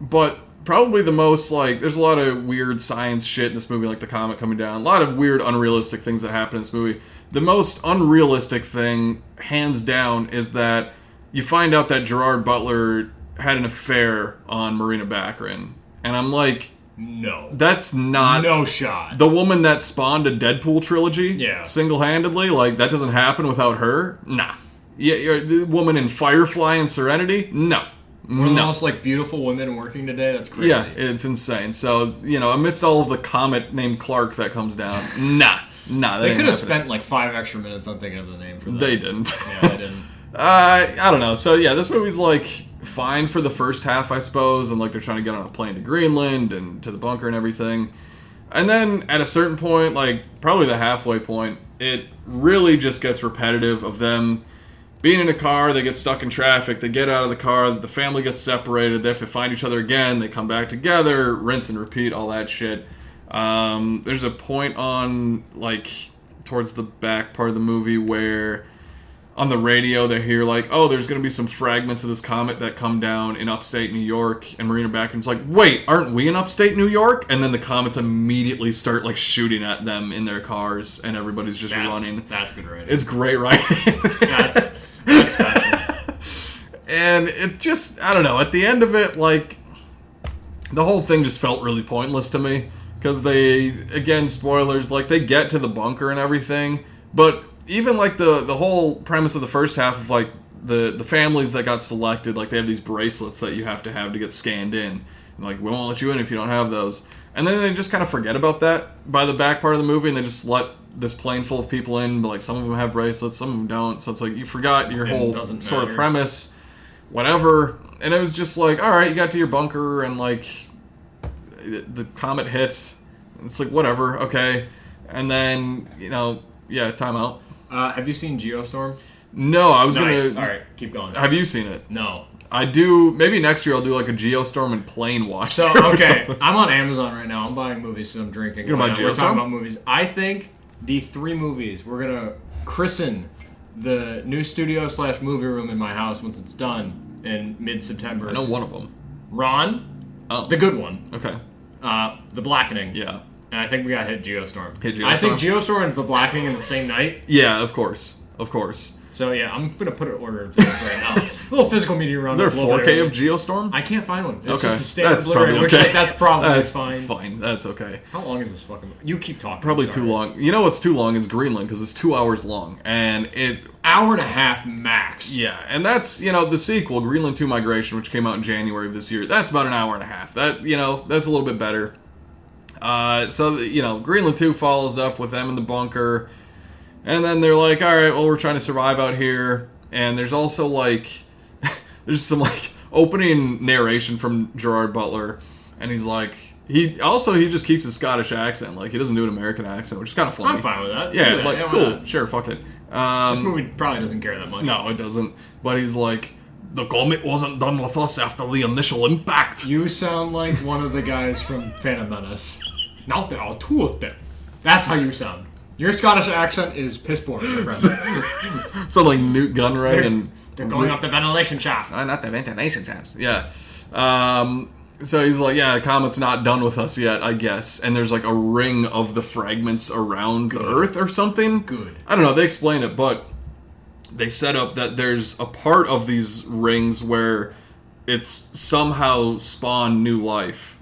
But probably the most, like, there's a lot of weird science shit in this movie, like the comet coming down. A lot of weird, unrealistic things that happen in this movie. The most unrealistic thing, hands down, is that you find out that Gerard Butler had an affair on Marina Baccarin. And I'm like... No. That's not... No shot. The woman that spawned a Deadpool trilogy? Yeah. Single-handedly? Like, that doesn't happen without her? Nah. Yeah, you're the woman in Firefly and Serenity? No. One of the most, like, beautiful women working today? That's crazy. Yeah, it's insane. So, amidst all of the comet named Clark that comes down, nah. They could have spent, like, 5 extra minutes on thinking of the name for that. They didn't. Yeah, they didn't. I don't know. So, yeah, this movie's, like, fine for the first half, I suppose, and, like, they're trying to get on a plane to Greenland and to the bunker and everything. And then, at a certain point, like, probably the halfway point, it really just gets repetitive of them being in a car, they get stuck in traffic, they get out of the car, the family gets separated, they have to find each other again, they come back together, rinse and repeat, all that shit. There's a point on, like, towards the back part of the movie where on the radio they hear, like, oh, there's going to be some fragments of this comet that come down in upstate New York, and Marina Baccarin's like, wait, aren't we in upstate New York? And then the comets immediately start, like, shooting at them in their cars, and everybody's just running. That's good writing. It's great writing. That's special. And it just, I don't know, at the end of it, like, the whole thing just felt really pointless to me. Because they, again, spoilers, like, they get to the bunker and everything. But even, like, the whole premise of the first half of, like, the families that got selected, like, they have these bracelets that you have to get scanned in. And, like, we won't let you in if you don't have those. And then they just kind of forget about that by the back part of the movie, and they just let this plane full of people in, but like some of them have bracelets, some of them don't, so it's like you forgot your whole sort of premise, whatever. And it was just like, alright, you got to your bunker and like the comet hits, it's like whatever, okay. And then, time out. Have you seen Geostorm? No, I was gonna... Alright, keep going. Have you seen it? No. I do. Maybe next year I'll do like a Geostorm and plane watch. So, okay, I'm on Amazon right now. I'm buying movies because I'm drinking. You're buying Geostorm? We're talking about movies. I think the 3 movies we're going to christen the new studio/movie room in my house once it's done in mid-September. I know one of them. Ron. Oh. The good one. Okay. The Blackening. Yeah. And I think we got to hit Geostorm. Hit Geostorm? I think Geostorm and The Blackening in the same night. Yeah, of course. Of course. So yeah, I'm gonna put an order in for this right now. A little physical media around. Is there a 4K of Geostorm? I can't find one. It's okay. just a standard That's Blu-ray. probably okay. That's probably that's fine. Fine. That's okay. How long is this fucking? You keep talking. Probably too long. You know what's too long is Greenland because it's 2 hours long and it hour and a half max. Yeah, and that's the sequel, Greenland 2 Migration, which came out in January of this year. That's about an hour and a half. That that's a little bit better. So Greenland 2 follows up with them in the bunker. And then they're like, all right, well, we're trying to survive out here. And there's also, like, there's some, like, opening narration from Gerard Butler. And he's like, he just keeps his Scottish accent. Like, he doesn't do an American accent, which is kind of funny. I'm fine with that. Yeah, cool. Sure, fuck it. This movie probably doesn't care that much. No, it doesn't. But he's like, the comet wasn't done with us after the initial impact. You sound like one of the guys from Phantom Menace. Now there are 2 of them. That's how you sound. Your Scottish accent is piss poor, my friend. So like Newt Gunray they're going up the ventilation shaft. Not the ventilation shafts. Yeah. So he's like, yeah, the comet's not done with us yet, I guess. And there's like a ring of the fragments around the Earth or something. Good. I don't know. They explain it, but they set up that there's a part of these rings where it's somehow spawned new life.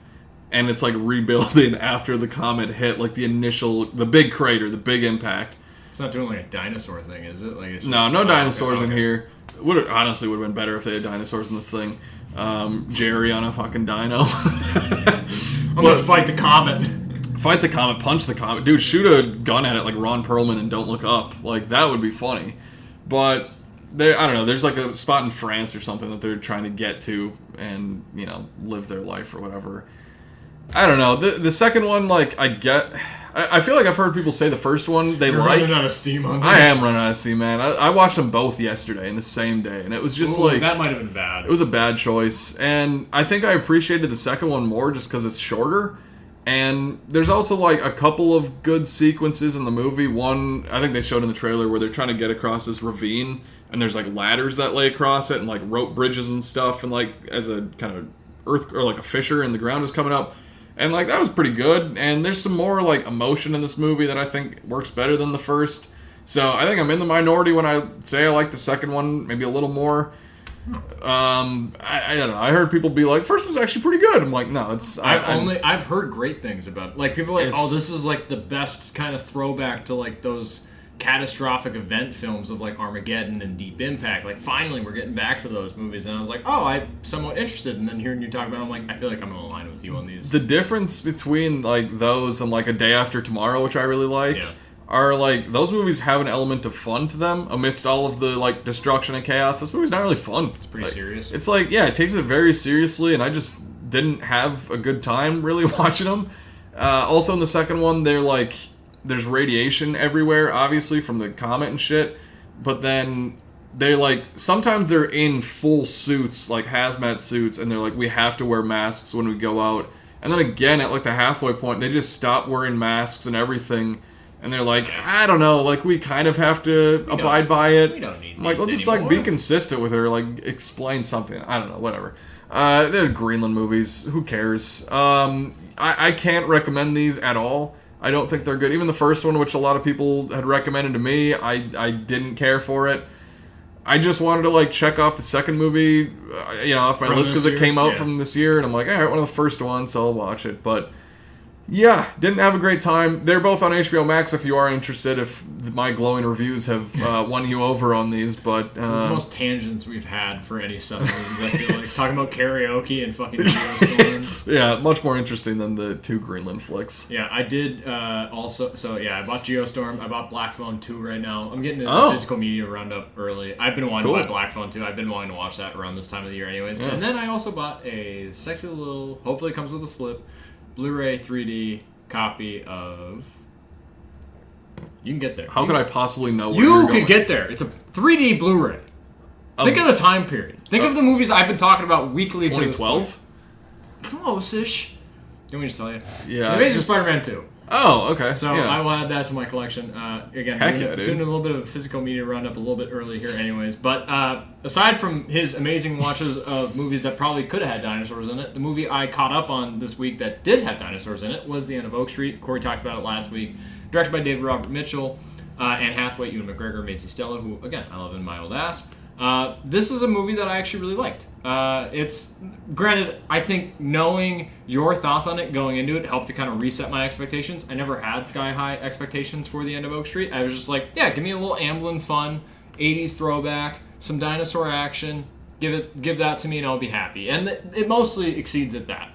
And it's like rebuilding after the comet hit, like the big crater, the big impact. It's not doing like a dinosaur thing, is it? Like it's just, no dinosaurs in here. Honestly would have been better if they had dinosaurs in this thing. Jerry on a fucking dino. I'm gonna fight the comet. Fight the comet, punch the comet. Dude, shoot a gun at it like Ron Perlman and don't look up. Like, that would be funny. But, I don't know, there's like a spot in France or something that they're trying to get to and, I feel like I've heard people say the first one they You're like. running out of steam on this. I am running out of steam, man. I watched them both yesterday in the same day, and it was just that might have been bad. It was a bad choice, and I think I appreciated the second one more just because it's shorter. And there's also like a couple of good sequences in the movie. One, I think they showed in the trailer where they're trying to get across this ravine, and there's like ladders that lay across it, and like rope bridges and stuff, and like as a kind of earth or like a fissure in the ground is coming up. And, like, that was pretty good. And there's some more, like, emotion in this movie that I think works better than the first. So I think I'm in the minority when I say I like the second one maybe a little more. I don't know. I heard people be like, first one's actually pretty good. I'm like, no, it's... I've heard great things about it. Like, people are like, oh, this is, like, the best kind of throwback to, like, those catastrophic event films of like Armageddon and Deep Impact. Like, finally we're getting back to those movies, and I was like, oh, I'm somewhat interested. And then hearing you talk about it, I'm like, I feel like I'm in line with you on these. The difference between like those and like A Day After Tomorrow, which I really like, are like those movies have an element of fun to them amidst all of the like destruction and chaos. This movie's not really fun. It's pretty serious. It's like, yeah, it takes it very seriously, and I just didn't have a good time really watching them. Also in the second one, they're like, there's radiation everywhere, obviously, from the comet and shit. But then they're like, sometimes they're in full suits, like hazmat suits, and they're like, we have to wear masks when we go out. And then again, at like the halfway point, they just stop wearing masks and everything. And they're like, I don't know, like we kind of have to abide by it. We don't need I'm like, let's just like be consistent with her, like explain something. I don't know, whatever. They're Greenland movies. Who cares? I can't recommend these at all. I don't think they're good. Even the first one, which a lot of people had recommended to me, I didn't care for it. I just wanted to like check off the second movie, off my list because it came out from this year, and I'm like, all right, one of the first ones, so I'll watch it. But yeah, didn't have a great time. They're both on HBO Max if you are interested, if my glowing reviews have won you over on these, but... It's the most tangents we've had for any Southern movies, I feel like. Talking about karaoke and fucking Geostorm. Yeah, much more interesting than the two Greenland flicks. Yeah, I did also... So, yeah, I bought Geostorm. I bought Black Phone 2 right now. I'm getting the physical media roundup early. I've been wanting to buy Black Phone 2. I've been wanting to watch that around this time of the year anyways. Yeah. And then I also bought a sexy little... Hopefully it comes with a slip... Blu-ray 3D copy of... You can get there. How could I possibly know where you could get there. It's a 3D Blu-ray. Think of the time period. Think of the movies I've been talking about weekly. 2012? Close-ish. You want me to tell you? Yeah. The Amazing Spider-Man 2. Oh, okay. So I will add that to my collection. Again, doing a little bit of physical media roundup a little bit early here anyways. But aside from his amazing watches of movies that probably could have had dinosaurs in it, the movie I caught up on this week that did have dinosaurs in it was The End of Oak Street. Corey talked about it last week. Directed by David Robert Mitchell, Anne Hathaway, Ewan McGregor, Maisie Stella, who, again, I love in my old ass. This is a movie that I actually really liked. It's granted, I think knowing your thoughts on it going into it helped to kind of reset my expectations. I never had sky high expectations for The End of Oak Street. I was just like, yeah, give me a little Amblin fun, 80s throwback, some dinosaur action. Give that to me and I'll be happy. And it mostly exceeds at that.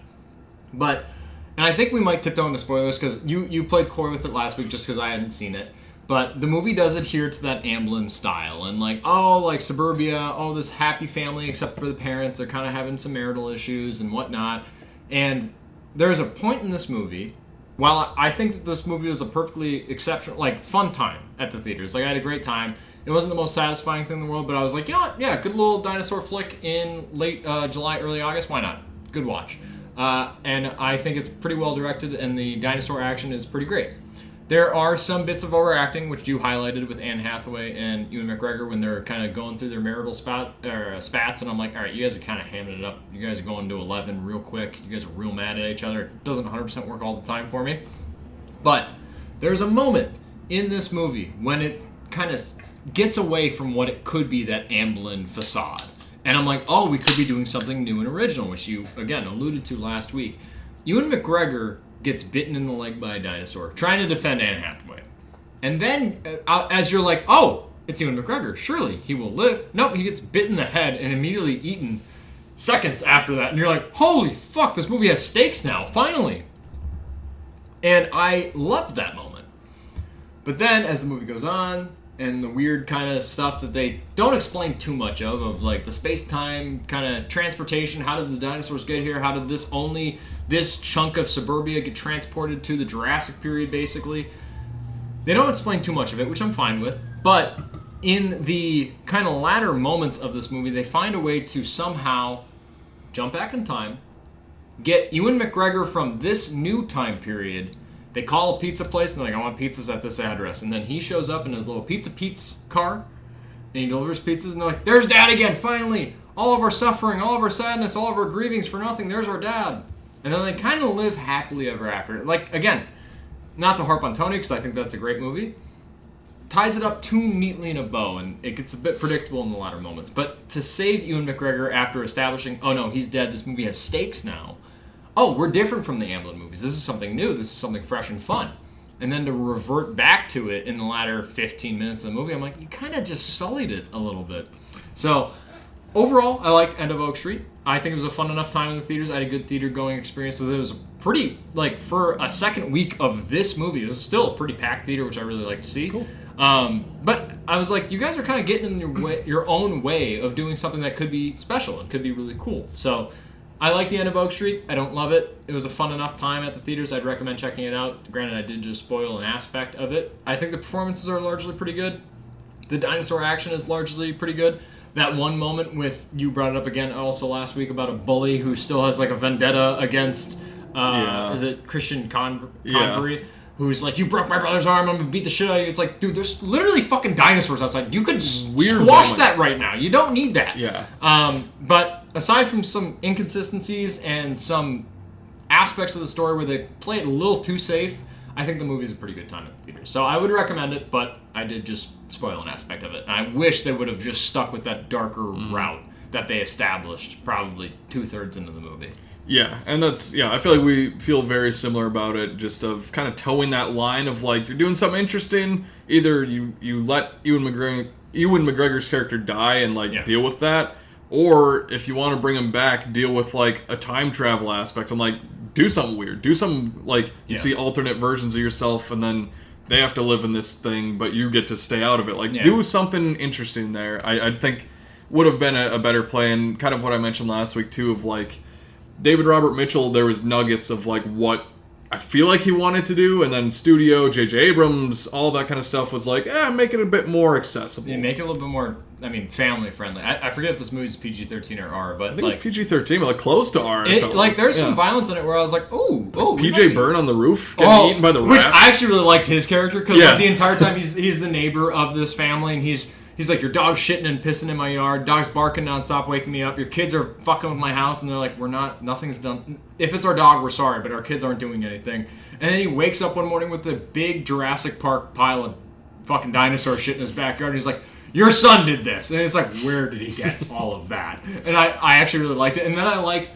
And I think we might tiptoe into spoilers because you played coy with it last week just because I hadn't seen it. But the movie does adhere to that Amblin style. And like suburbia, this happy family except for the parents. They're kind of having some marital issues and whatnot. And there's a point in this movie, while I think that this movie was a perfectly exceptional, fun time at the theaters. I had a great time. It wasn't the most satisfying thing in the world, but I was like, you know what? Yeah, good little dinosaur flick in late July, early August. Why not? Good watch. And I think it's pretty well directed, and the dinosaur action is pretty great. There are some bits of overacting, which you highlighted with Anne Hathaway and Ewan McGregor when they're kind of going through their marital spats, and I'm like, all right, you guys are kind of hamming it up. You guys are going to 11 real quick. You guys are real mad at each other. It doesn't 100% work all the time for me. But there's a moment in this movie when it kind of gets away from what it could be, that Amblin facade. And I'm like, we could be doing something new and original, which you, again, alluded to last week. Ewan McGregor gets bitten in the leg by a dinosaur, trying to defend Anne Hathaway. And then, as you're like, it's Ewan McGregor, surely he will live. Nope, he gets bitten in the head and immediately eaten seconds after that. And you're like, holy fuck, this movie has stakes now, finally. And I loved that moment. But then, as the movie goes on, and the weird kind of stuff that they don't explain too much of like the space-time kind of transportation. How did the dinosaurs get here? How did this chunk of suburbia get transported to the Jurassic period, basically? They don't explain too much of it, which I'm fine with, but in the kind of latter moments of this movie, they find a way to somehow jump back in time, get Ewan McGregor from this new time period. They call a pizza place, and they're like, I want pizzas at this address. And then he shows up in his little Pizza Pete's car, and he delivers pizzas, and they're like, there's Dad again, finally! All of our suffering, all of our sadness, all of our grievings for nothing, there's our dad. And then they kind of live happily ever after. Like, again, not to harp on Tony, because I think that's a great movie, ties it up too neatly in a bow, and it gets a bit predictable in the latter moments. But to save Ewan McGregor after establishing, oh no, he's dead, this movie has stakes now. Oh, we're different from the Amblin movies. This is something new. This is something fresh and fun. And then to revert back to it in the latter 15 minutes of the movie, I'm like, you kind of just sullied it a little bit. So, overall, I liked End of Oak Street. I think it was a fun enough time in the theaters. I had a good theater-going experience with it. It was pretty, like, for a second week of this movie, it was still a pretty packed theater, which I really like to see. Cool. But I was like, you guys are kind of getting in your own way of doing something that could be special and could be really cool. So, I like the End of Oak Street. I don't love it. It was a fun enough time at the theaters. I'd recommend checking it out. Granted, I did just spoil an aspect of it. I think the performances are largely pretty good. The dinosaur action is largely pretty good. That one moment with, you brought it up again also last week, about a bully who still has like a vendetta against, is it Christian Convery? Yeah. Who's like, you broke my brother's arm, I'm gonna beat the shit out of you. It's like, dude, there's literally fucking dinosaurs outside. You could squash that right now. You don't need that. Yeah. But aside from some inconsistencies and some aspects of the story where they play it a little too safe, I think the movie is a pretty good time at the theater. So I would recommend it, but I did just spoil an aspect of it. And I wish they would have just stuck with that darker route that they established probably 2/3 into the movie. Yeah, and I feel like we feel very similar about it, just of kind of towing that line of like, you're doing something interesting, either you let Ewan McGregor's character die and like deal with that, or if you want to bring him back, deal with like a time travel aspect and like do something weird, do something like you see alternate versions of yourself and then they have to live in this thing, but you get to stay out of it. Like do something interesting there. I think would have been a better play, and kind of what I mentioned last week too, of like David Robert Mitchell, there was nuggets of like what I feel like he wanted to do, and then studio, J.J. Abrams, all that kind of stuff was like, make it a bit more accessible. Yeah, make it a little bit more, family friendly. I forget if this movie's PG-13 or R, but I think it's PG-13, but like close to R. There's some violence in it where I was like, oh. PJ Byrne on the roof getting eaten by the rat. Which I actually really liked his character, because like, the entire time he's the neighbor of this family, and He's like, your dog's shitting and pissing in my yard. Dog's barking nonstop, waking me up. Your kids are fucking with my house. And they're like, nothing's done. If it's our dog, we're sorry, but our kids aren't doing anything. And then he wakes up one morning with a big Jurassic Park pile of fucking dinosaur shit in his backyard. And he's like, your son did this. And it's like, where did he get all of that? And I actually really liked it. And then I like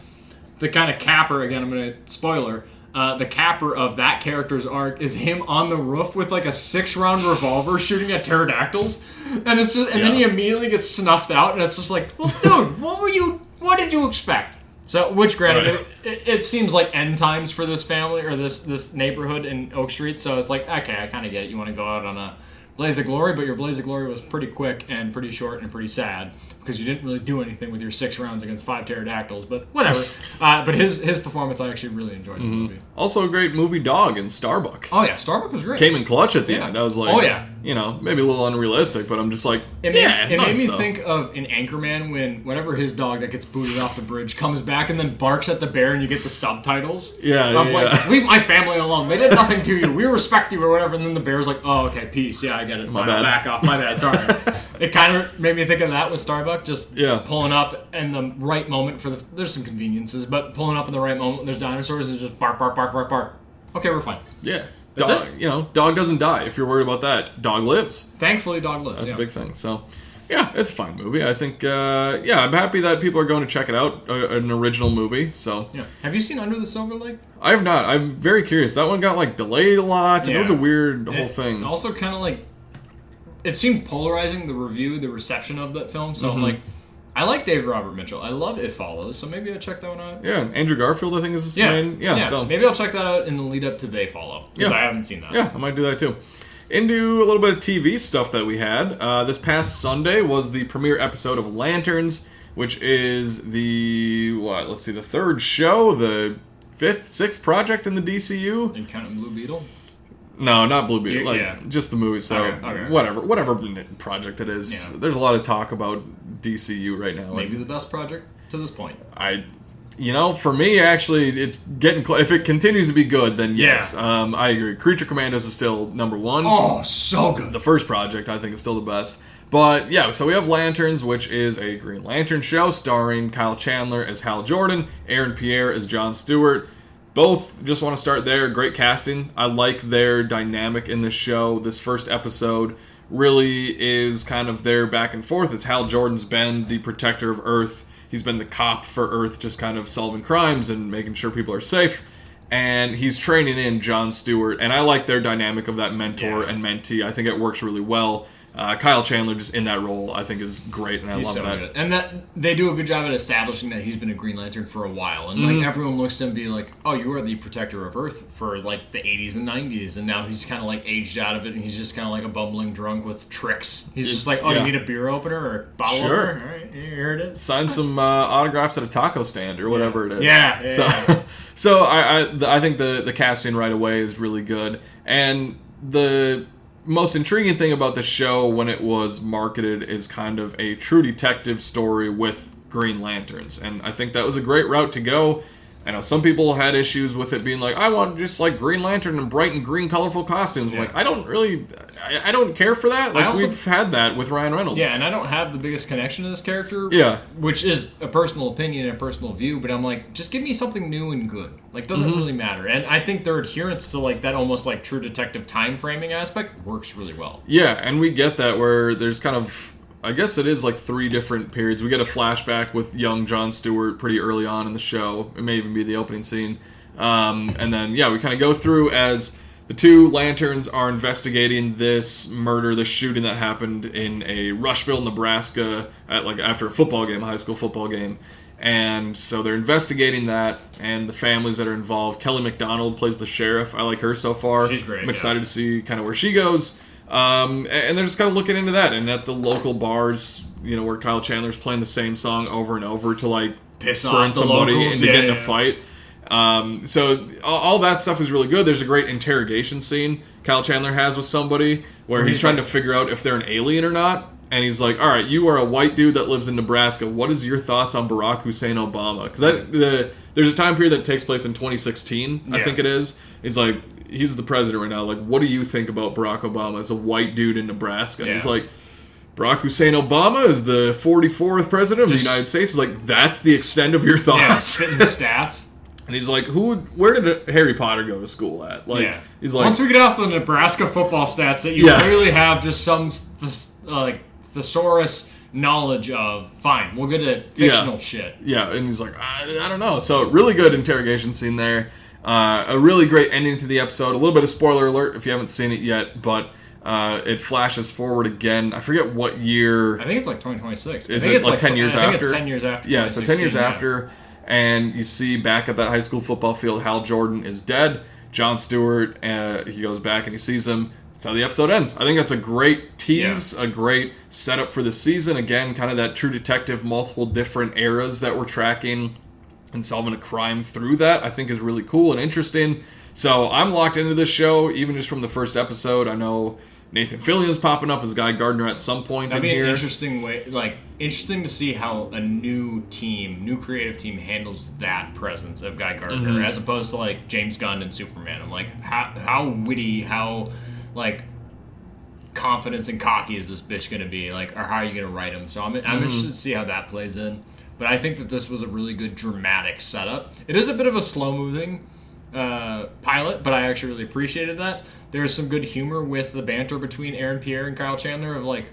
the kind of capper, again, I'm going to spoiler, the capper of that character's arc is him on the roof with like a 6-round revolver shooting at pterodactyls, and it's just, and then he immediately gets snuffed out, and it's just like, well, dude, what did you expect? So, which granted, it seems like end times for this family or this neighborhood in Oak Street. So it's like, okay, I kind of get it. You want to go out on a blaze of glory, but your blaze of glory was pretty quick and pretty short and pretty sad, because you didn't really do anything with your 6 rounds against 5 pterodactyls, but whatever. But his performance, I actually really enjoyed in the movie. Also a great movie dog in Starbuck. Oh yeah, Starbuck was great. Came in clutch at the end. I was like, maybe a little unrealistic, but I'm just like, it made me think of in Anchorman when whatever his dog that gets booted off the bridge comes back and then barks at the bear, and you get the subtitles. Leave my family alone. They did nothing to you. We respect you or whatever. And then the bear's like, oh, okay, peace. Yeah, I get it. My bad. Back off. My bad. Sorry. It kind of made me think of that with Starbuck, just pulling up in the right moment for there's some conveniences, but pulling up in the right moment when there's dinosaurs and just bark, bark, bark, bark, bark. Okay, we're fine. Yeah. Dog doesn't die. If you're worried about that, dog lives. Thankfully, dog lives. That's a big thing. So, yeah, it's a fine movie. I think, I'm happy that people are going to check it out. An original movie. So, have you seen Under the Silver Lake? I have not. I'm very curious. That one got like delayed a lot. And it was a weird whole thing. Also, kind of like, it seemed polarizing, the reception of that film. So I'm like, I like David Robert Mitchell. I love It Follows, so maybe I'll check that one out. Yeah, Andrew Garfield, I think, is his name. So maybe I'll check that out in the lead up to They Follow, because I haven't seen that. Yeah, I might do that too. into a little bit of TV stuff that we had. This past Sunday was the premiere episode of Lanterns, which is the third show, the sixth project in the DCU. And counting Blue Beetle? No, not Blue Beetle. Just the movie. So Okay. whatever project it is. There's a lot of talk about DCU right now. Maybe the best project to this point. For me, actually, it's getting close. If it continues to be good, then yes. Yeah. I agree. Creature Commandos is still number one. Oh, so good. The first project, I think, is still the best. But, yeah, so we have Lanterns, which is a Green Lantern show starring Kyle Chandler as Hal Jordan, Aaron Pierre as Jon Stewart. Both, just want to start there, great casting. I like their dynamic in this show. This first episode really is kind of their back and forth. It's Hal Jordan's been the protector of Earth. He's been the cop for Earth, just kind of solving crimes and making sure people are safe. And he's training in Jon Stewart. And I like their dynamic of that mentor and mentee. I think it works really well. Kyle Chandler just in that role, I think, is great, and I love that. Good. And that they do a good job at establishing that he's been a Green Lantern for a while, and like everyone looks at him and be like, "Oh, you are the protector of Earth for like the 80s and 90s," and now he's kind of like aged out of it, and he's just kind of like a bumbling drunk with tricks. He's just like, "Oh, you need a beer opener or a bottle opener? All right, here it is." Sign some autographs at a taco stand or whatever it is. Yeah. So I think the casting right away is really good, and the most intriguing thing about the show when it was marketed is kind of a true detective story with Green Lanterns, and I think that was a great route to go. I know some people had issues with it being like, I want just like Green Lantern and bright and green colorful costumes. Like, I don't care for that. Like, we've had that with Ryan Reynolds. Yeah, and I don't have the biggest connection to this character. Yeah. Which is a personal opinion and a personal view, but I'm like, just give me something new and good. Like, doesn't really matter. And I think their adherence to like that almost like true detective time framing aspect works really well. Yeah, and we get that where there's kind of, I guess it is like 3 different periods. We get a flashback with young Jon Stewart pretty early on in the show. It may even be the opening scene. And then, we kind of go through as the 2 Lanterns are investigating this murder, this shooting that happened in a Rushville, Nebraska, after a football game, a high school football game. And so they're investigating that, and the families that are involved. Kelly MacDonald plays the sheriff. I like her so far. She's great. I'm excited to see kind of where she goes. And they're just kind of looking into that. And at the local bars, where Kyle Chandler's playing the same song over and over to like piss off somebody into getting a fight. So all that stuff is really good. There's a great interrogation scene Kyle Chandler has with somebody where he's trying to figure out if they're an alien or not. And he's like, all right, you are a white dude that lives in Nebraska. What is your thoughts on Barack Hussein Obama? Because there's a time period that takes place in 2016, I think it is. It's like, he's the president right now. Like, what do you think about Barack Obama as a white dude in Nebraska? And he's like, Barack Hussein Obama is the 44th president of the United States. He's like, that's the extent of your thoughts. Yeah, spitting stats. And he's like, where did Harry Potter go to school at? Like, he's like, once we get off the Nebraska football stats that you clearly have just some thesaurus knowledge of, fine, we'll get to fictional shit. Yeah, and he's like, I don't know. So really good interrogation scene there. A really great ending to the episode. A little bit of spoiler alert if you haven't seen it yet, but it flashes forward again. I forget what year. I think it's like 2026. Is it like 10 years after? I think it's 10 years after. Yeah, so 10 years after. And you see back at that high school football field, Hal Jordan is dead. Jon Stewart, he goes back and he sees him. That's how the episode ends. I think that's a great tease, a great setup for the season. Again, kind of that true detective, multiple different eras that we're tracking and solving a crime through that, I think is really cool and interesting. So I'm locked into this show, even just from the first episode. I know Nathan Fillion's popping up as Guy Gardner at some point in here. That'd be an interesting way, interesting to see how a new creative team handles that presence of Guy Gardner, as opposed to like James Gunn and Superman. I'm like, how witty, how like confidence and cocky is this bitch going to be? Like, or how are you going to write him? So I'm interested to see how that plays in. But I think that this was a really good dramatic setup. It is a bit of a slow-moving pilot, but I actually really appreciated that. There's some good humor with the banter between Aaron Pierre and Kyle Chandler of like,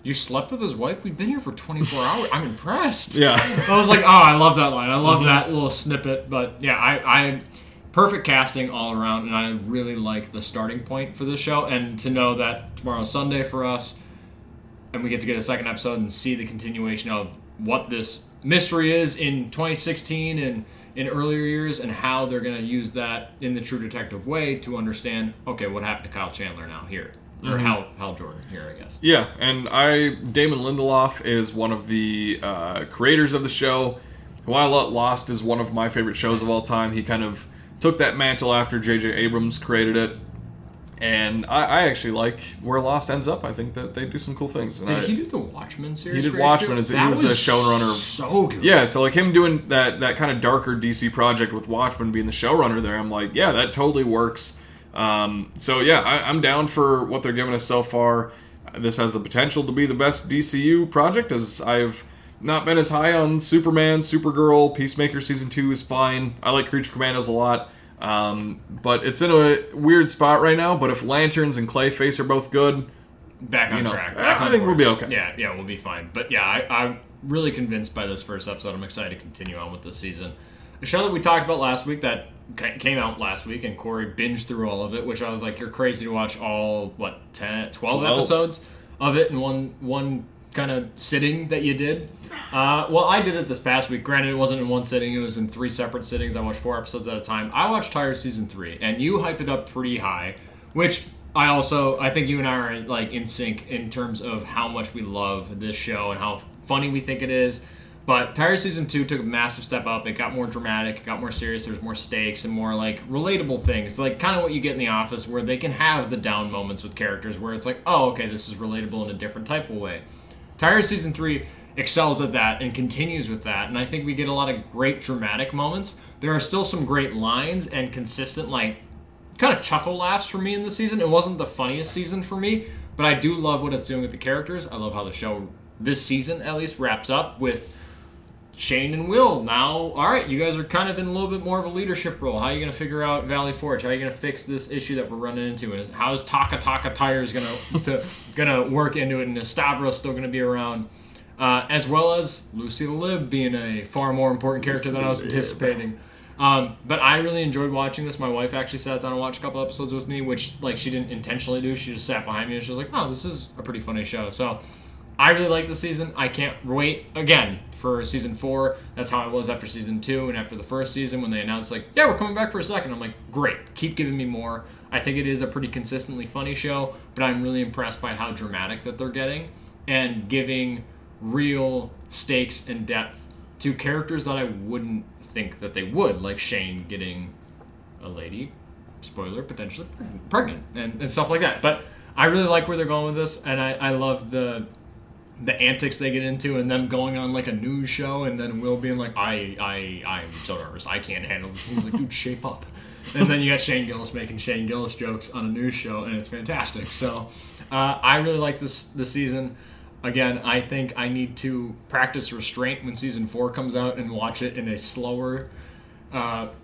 you slept with his wife? We've been here for 24 hours. I'm impressed. Yeah. I was like, oh, I love that line. I love that little snippet. But yeah, I perfect casting all around, and I really like the starting point for this show. And to know that tomorrow's Sunday for us, and we get to get a second episode and see the continuation of what this mystery is in 2016 and in earlier years, and how they're going to use that in the True Detective way to understand, okay, what happened to Kyle Chandler now here. Or Hal Jordan here, I guess. Yeah, and Damon Lindelof is one of the creators of the show. While Lost is one of my favorite shows of all time, he kind of took that mantle after J.J. Abrams created it. And I actually like where Lost ends up. I think that they do some cool things. And Did he do the Watchmen series? He did Watchmen. He was a showrunner. So good. Yeah, so like him doing that kind of darker DC project with Watchmen being the showrunner there, I'm like, yeah, that totally works. So yeah, I'm down for what they're giving us so far. This has the potential to be the best DCU project, as I've not been as high on Superman, Supergirl, Peacemaker Season 2 is fine. I like Creature Commandos a lot. But it's in a weird spot right now. But if Lanterns and Clayface are both good, back on track. I think we'll be okay. Yeah, we'll be fine. But yeah, I'm really convinced by this first episode. I'm excited to continue on with this season. A show that we talked about last week that came out last week, and Corey binged through all of it, which I was like, you're crazy to watch all, 12 episodes of it in one kind of sitting that you did. Well, I did it this past week. Granted, it wasn't in one sitting. It was in 3 separate sittings. I watched 4 episodes at a time. I watched Tire Season 3, and you hyped it up pretty high, which I think you and I are like in sync in terms of how much we love this show and how funny we think it is. But Tire Season 2 took a massive step up. It got more dramatic. It got more serious. There's more stakes and more, like, relatable things. Like, kind of what you get in The Office, where they can have the down moments with characters where it's like, oh, okay, this is relatable in a different type of way. Tire Season 3 excels at that and continues with that. And I think we get a lot of great dramatic moments. There are still some great lines and consistent, like, kind of chuckle laughs for me in the season. It wasn't the funniest season for me, but I do love what it's doing with the characters. I love how the show, this season at least, wraps up with Shane and Will. Now, all right, you guys are kind of in a little bit more of a leadership role. How are you going to figure out Valley Forge? How are you going to fix this issue that we're running into? And how is Taka Tires going to work into it? And is Stavros still going to be around? As well as Lucy the Lib being a far more important character than I was anticipating. But I really enjoyed watching this. My wife actually sat down and watched a couple episodes with me, which, like, she didn't intentionally do. She just sat behind me and she was like, oh, this is a pretty funny show. So I really like this season. I can't wait, again, for Season 4. That's how it was after Season 2 and after the first season when they announced, like, yeah, we're coming back for a second. I'm like, great. Keep giving me more. I think it is a pretty consistently funny show, but I'm really impressed by how dramatic that they're getting and giving real stakes and depth to characters that I wouldn't think that they would, like Shane getting a lady, spoiler, potentially pregnant and stuff like that. But I really like where they're going with this, and I love the antics they get into and them going on like a news show and then Will being like, I'm so nervous, I can't handle this. And he's like, dude, shape up. And then you got Shane Gillis making Shane Gillis jokes on a news show, and it's fantastic. So I really like this season. Again, I think I need to practice restraint when Season 4 comes out and watch it in a slower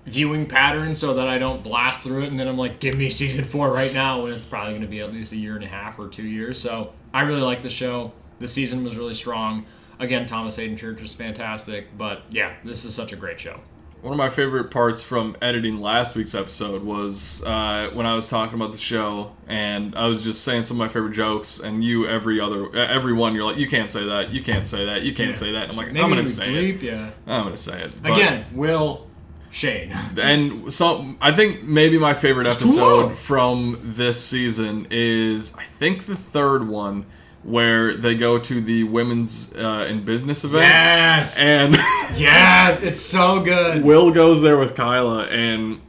viewing pattern so that I don't blast through it and then I'm like, give me Season 4 right now, when it's probably going to be at least a year and a half or 2 years. So I really like the show. The season was really strong. Again, Thomas Hayden Church was fantastic. But yeah, this is such a great show. One of my favorite parts from editing last week's episode was when I was talking about the show and I was just saying some of my favorite jokes, and you, everyone, you're like, you can't say that, you can't say that, you can't say that. And I'm like, I'm going to say it. Yeah. I'm going to say it. But, again, Will, Shane. And so I think maybe my favorite episode from this season is, I think, the third one, where they go to the women's in business event. Yes! And yes, it's so good. Will goes there with Kyla, and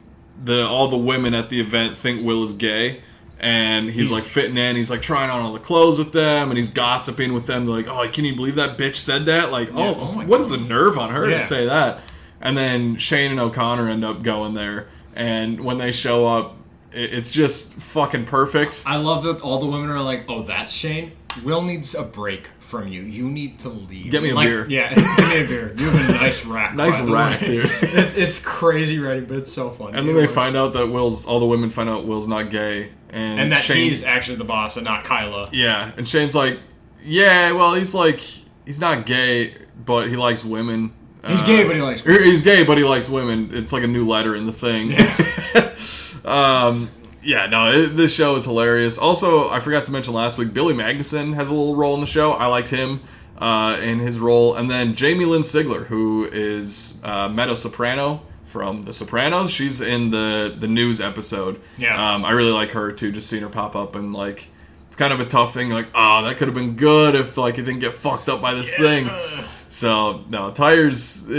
all the women at the event think Will is gay. And he's like fitting in, he's like trying on all the clothes with them, and he's gossiping with them. They're like, oh, can you believe that bitch said that? Like, what is the nerve on her to say that? And then Shane and O'Connor end up going there, and when they show up, it's just fucking perfect. I love that all the women are like, oh, that's Shane? Will needs a break from you. You need to leave. Get me a beer. Yeah, give me a beer. You have a nice rack. Nice rack, dude. It's crazy writing, but it's so fun. And then they find out that all the women find out Will's not gay. And that he's actually the boss and not Kyla. Yeah, and Shane's like, yeah, well, he's not gay, but he likes women. He's gay, but he likes women. He's gay, but he likes women. It's like a new letter in the thing. This show is hilarious. Also, I forgot to mention last week, Billy Magnuson has a little role in the show. I liked him in his role. And then Jamie Lynn Sigler, who is Meadow Soprano from The Sopranos. She's in the news episode. Yeah. I really like her, too, just seeing her pop up and, like, kind of a tough thing. Like, oh, that could have been good if like it didn't get fucked up by this thing. So no, Tires.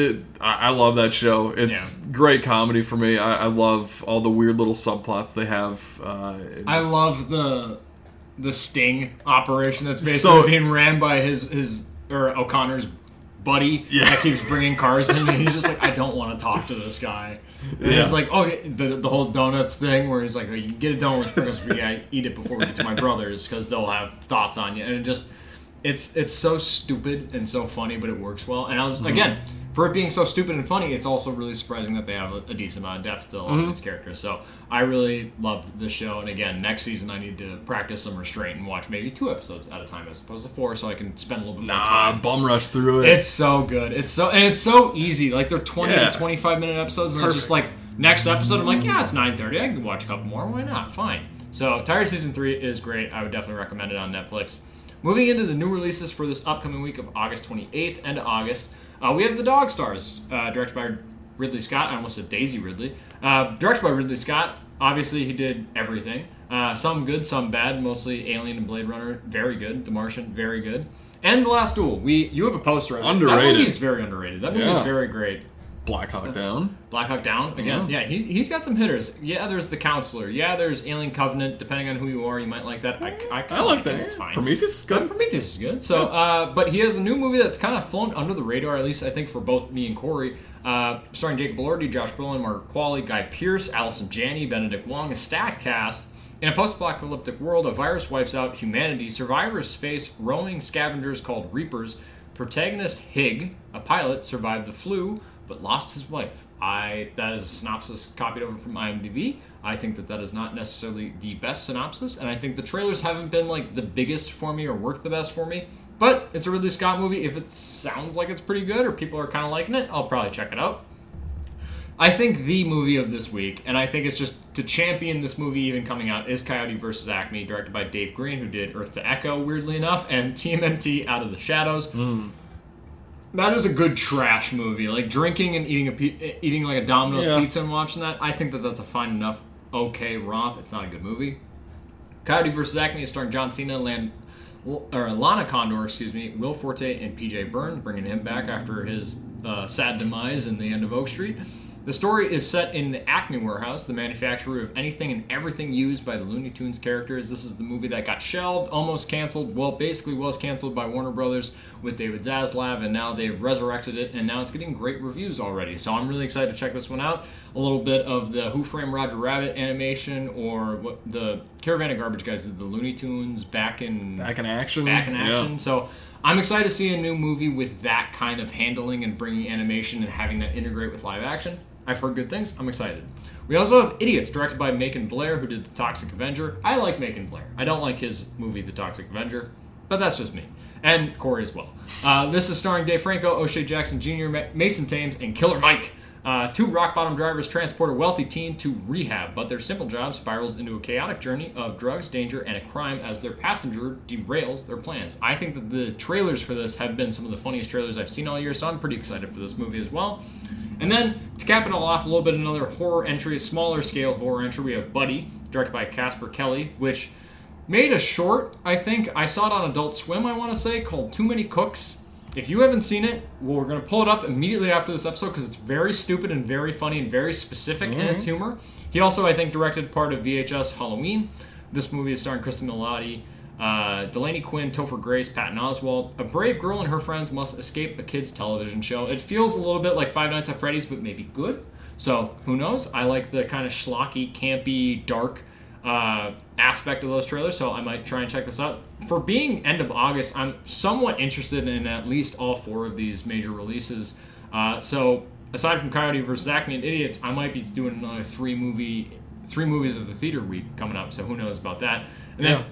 I love that show. It's great comedy for me. I love all the weird little subplots they have. I love the sting operation that's basically being ran by his O'Connor's buddy that keeps bringing cars in, and he's just like, I don't want to talk to this guy. And he's like, oh, the whole donuts thing where he's like, oh, you can get a donut with sprinkles, but I eat it before we get to my brothers because they'll have thoughts on you. And it just, it's so stupid and so funny, but it works well. And again, for it being so stupid and funny, it's also really surprising that they have a decent amount of depth to a lot of these characters. So I really loved this show. And again, next season I need to practice some restraint and watch maybe 2 episodes at a time as opposed to 4, so I can spend a little bit more time. Bum rush through it. It's so good. It's so easy. Like they're 20 to 25 minute episodes, and it's just like next episode. I'm like, yeah, it's 9:30. I can watch a couple more. Why not? Fine. So Tired Season 3 is great. I would definitely recommend it on Netflix. Moving into the new releases for this upcoming week of August 28th, end of August. We have The Dog Stars, directed by Ridley Scott. I almost said Daisy Ridley. Directed by Ridley Scott. Obviously, he did everything. Some good, some bad. Mostly Alien and Blade Runner, very good. The Martian, very good. And The Last Duel. You have a poster of it. Underrated. That movie's very underrated. That movie's very great. Black Hawk Down. Black Hawk Down, again. Yeah, he's got some hitters. Yeah, there's The Counselor. Yeah, there's Alien Covenant. Depending on who you are, you might like that. I like that. It's fine. Prometheus is good. Prometheus is good. So, but he has a new movie that's kind of flown under the radar, at least I think for both me and Corey. Starring Jacob Elordi, Josh Brolin, Mark Qualley, Guy Pearce, Allison Janney, Benedict Wong, a stacked cast. In a post-apocalyptic world, a virus wipes out humanity. Survivors face roaming scavengers called Reapers. Protagonist Hig, a pilot, survived the flu, but lost his wife. That is a synopsis copied over from IMDb. I think that is not necessarily the best synopsis, and I think the trailers haven't been like the biggest for me or worked the best for me. But it's a Ridley Scott movie. If it sounds like it's pretty good or people are kind of liking it, I'll probably check it out. I think the movie of this week, and I think it's just to champion this movie even coming out, is Coyote vs. Acme, directed by Dave Green, who did Earth to Echo, weirdly enough, and TMNT Out of the Shadows. That is a good trash movie. Like drinking and eating like a Domino's pizza and watching that, I think that's a fine enough, okay romp. It's not a good movie. Coyote vs. Acme is starring John Cena, Lana Condor, Will Forte, and PJ Byrne, bringing him back after his sad demise in the end of Oak Street. The story is set in the Acme Warehouse, the manufacturer of anything and everything used by the Looney Tunes characters. This is the movie that got shelved, almost canceled, well, basically was canceled by Warner Brothers with David Zaslav, and now they've resurrected it, and now it's getting great reviews already. So I'm really excited to check this one out. A little bit of the Who Framed Roger Rabbit animation, or what the Caravan of Garbage guys did, the Looney Tunes back in action. Yeah. So I'm excited to see a new movie with that kind of handling and bringing animation and having that integrate with live action. I've heard good things. I'm excited. We also have Idiots, directed by Macon Blair, who did The Toxic Avenger. I like Macon Blair. I don't like his movie, The Toxic Avenger, but that's just me. And Corey as well. This is starring Dave Franco, O'Shea Jackson Jr., Mason Thames, and Killer Mike. 2 rock-bottom drivers transport a wealthy teen to rehab, but their simple job spirals into a chaotic journey of drugs, danger, and a crime as their passenger derails their plans. I think that the trailers for this have been some of the funniest trailers I've seen all year, so I'm pretty excited for this movie as well. And then, to cap it all off, a little bit another horror entry, a smaller scale horror entry, we have Buddy, directed by Casper Kelly, which made a short, I think. I saw it on Adult Swim, I want to say, called Too Many Cooks. If you haven't seen it, well, we're going to pull it up immediately after this episode because it's very stupid and very funny and very specific in its humor. He also, I think, directed part of VHS Halloween. This movie is starring Kristen Milioti, Delaney Quinn, Topher Grace, Patton Oswalt. A brave girl and her friends must escape a kids' television show. It feels a little bit like Five Nights at Freddy's, but maybe good. So, who knows? I like the kind of schlocky, campy, dark aspect of those trailers, so I might try and check this out. For being end of August, I'm somewhat interested in at least all 4 of these major releases. So, aside from Coyote vs. Acme and Idiots, I might be doing another 3 movies of the theater week coming up, so who knows about that. And then,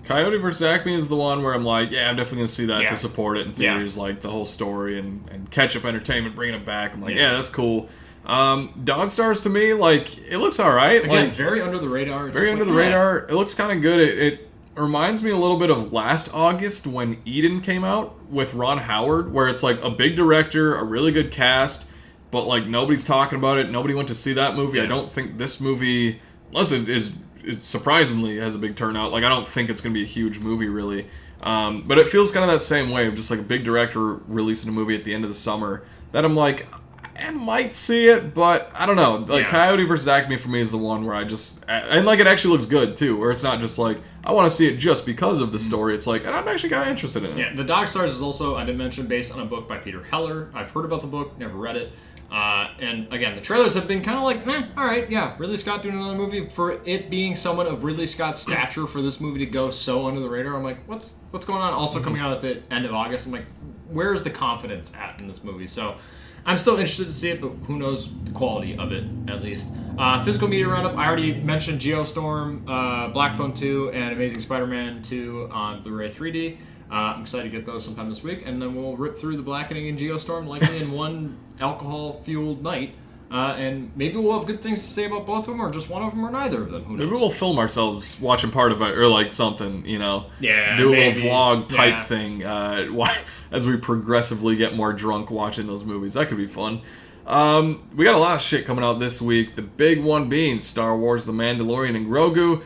Coyote vs. Acme is the one where I'm like, I'm definitely going to see that to support it in theaters, like the whole story and Ketchup Entertainment bringing it back. I'm like, that's cool. Dog Stars to me, like, it looks alright. Again, like, very under the radar. Very under the radar. It looks kind of good. It reminds me a little bit of last August when Eden came out with Ron Howard, where it's like a big director, a really good cast, but like nobody's talking about it. Nobody went to see that movie. I don't think this movie, unless it is it surprisingly has a big turnout. Like, I don't think it's going to be a huge movie, really. But it feels kind of that same way of just like a big director releasing a movie at the end of the summer that I'm like, I might see it, but I don't know. Like, Coyote vs. Acme for me is the one where I just... And, like, it actually looks good, too, where it's not just like, I want to see it just because of the story. It's like, and I'm actually kind of interested in it. Yeah, The Dog Stars is also, I didn't mention, based on a book by Peter Heller. I've heard about the book, never read it. And, again, the trailers have been kind of like, all right, yeah, Ridley Scott doing another movie. For it being someone of Ridley Scott's stature for this movie to go so under the radar, I'm like, what's going on? Also coming out at the end of August, I'm like, where's the confidence at in this movie? So... I'm still interested to see it, but who knows the quality of it, at least. Physical media roundup, I already mentioned Geostorm, Black Phone 2, and Amazing Spider-Man 2 on Blu-ray 3D. I'm excited to get those sometime this week, and then we'll rip through the Blackening and Geostorm, likely in one alcohol-fueled night. And maybe we'll have good things to say about both of them, or just one of them, or neither of them. Who knows? Maybe we'll film ourselves watching part of it, or like something, you know. Yeah, do a maybe. little vlog type thing as we progressively get more drunk watching those movies. That could be fun. We got a lot of shit coming out this week. The big one being Star Wars: The Mandalorian and Grogu.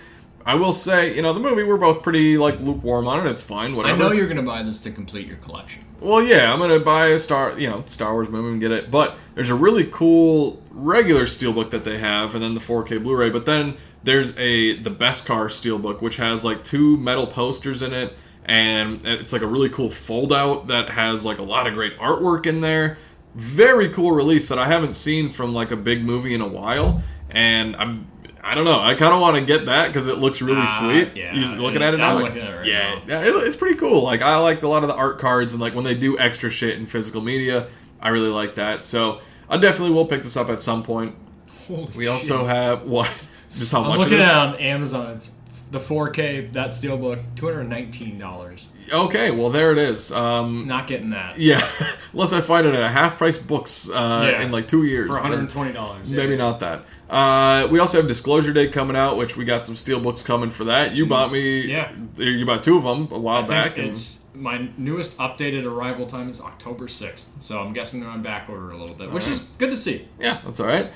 I will say, you know, the movie, we're both pretty, like, lukewarm on it. It's fine, whatever. I know you're going to buy this to complete your collection. Well, yeah, I'm going to buy a Star Wars movie and get it. But there's a really cool regular steelbook that they have, and then the 4K Blu-ray. But then there's the Beskar steelbook, which has, like, 2 metal posters in it. And it's, like, a really cool fold-out that has, like, a lot of great artwork in there. Very cool release that I haven't seen from, like, a big movie in a while. And I don't know. I kind of want to get that because it looks really sweet. Yeah, you're looking at it now? I'm looking at it right now. Yeah, it's pretty cool. Like, I like a lot of the art cards, and like when they do extra shit in physical media, I really like that. So I definitely will pick this up at some point. We also have what? Just how much? I'm looking at it on Amazon. It's the 4K that steelbook, $219. Okay, well there it is. Not getting that. Yeah, unless I find it at a half price books in like 2 years for $120. Maybe not that. We also have Disclosure Day coming out, which we got some steelbooks coming for that. You bought me. Yeah. You bought 2 of them a while back. It's my newest updated arrival time is October 6th, so I'm guessing they're on back order a little bit, which is good to see. Yeah, that's all right.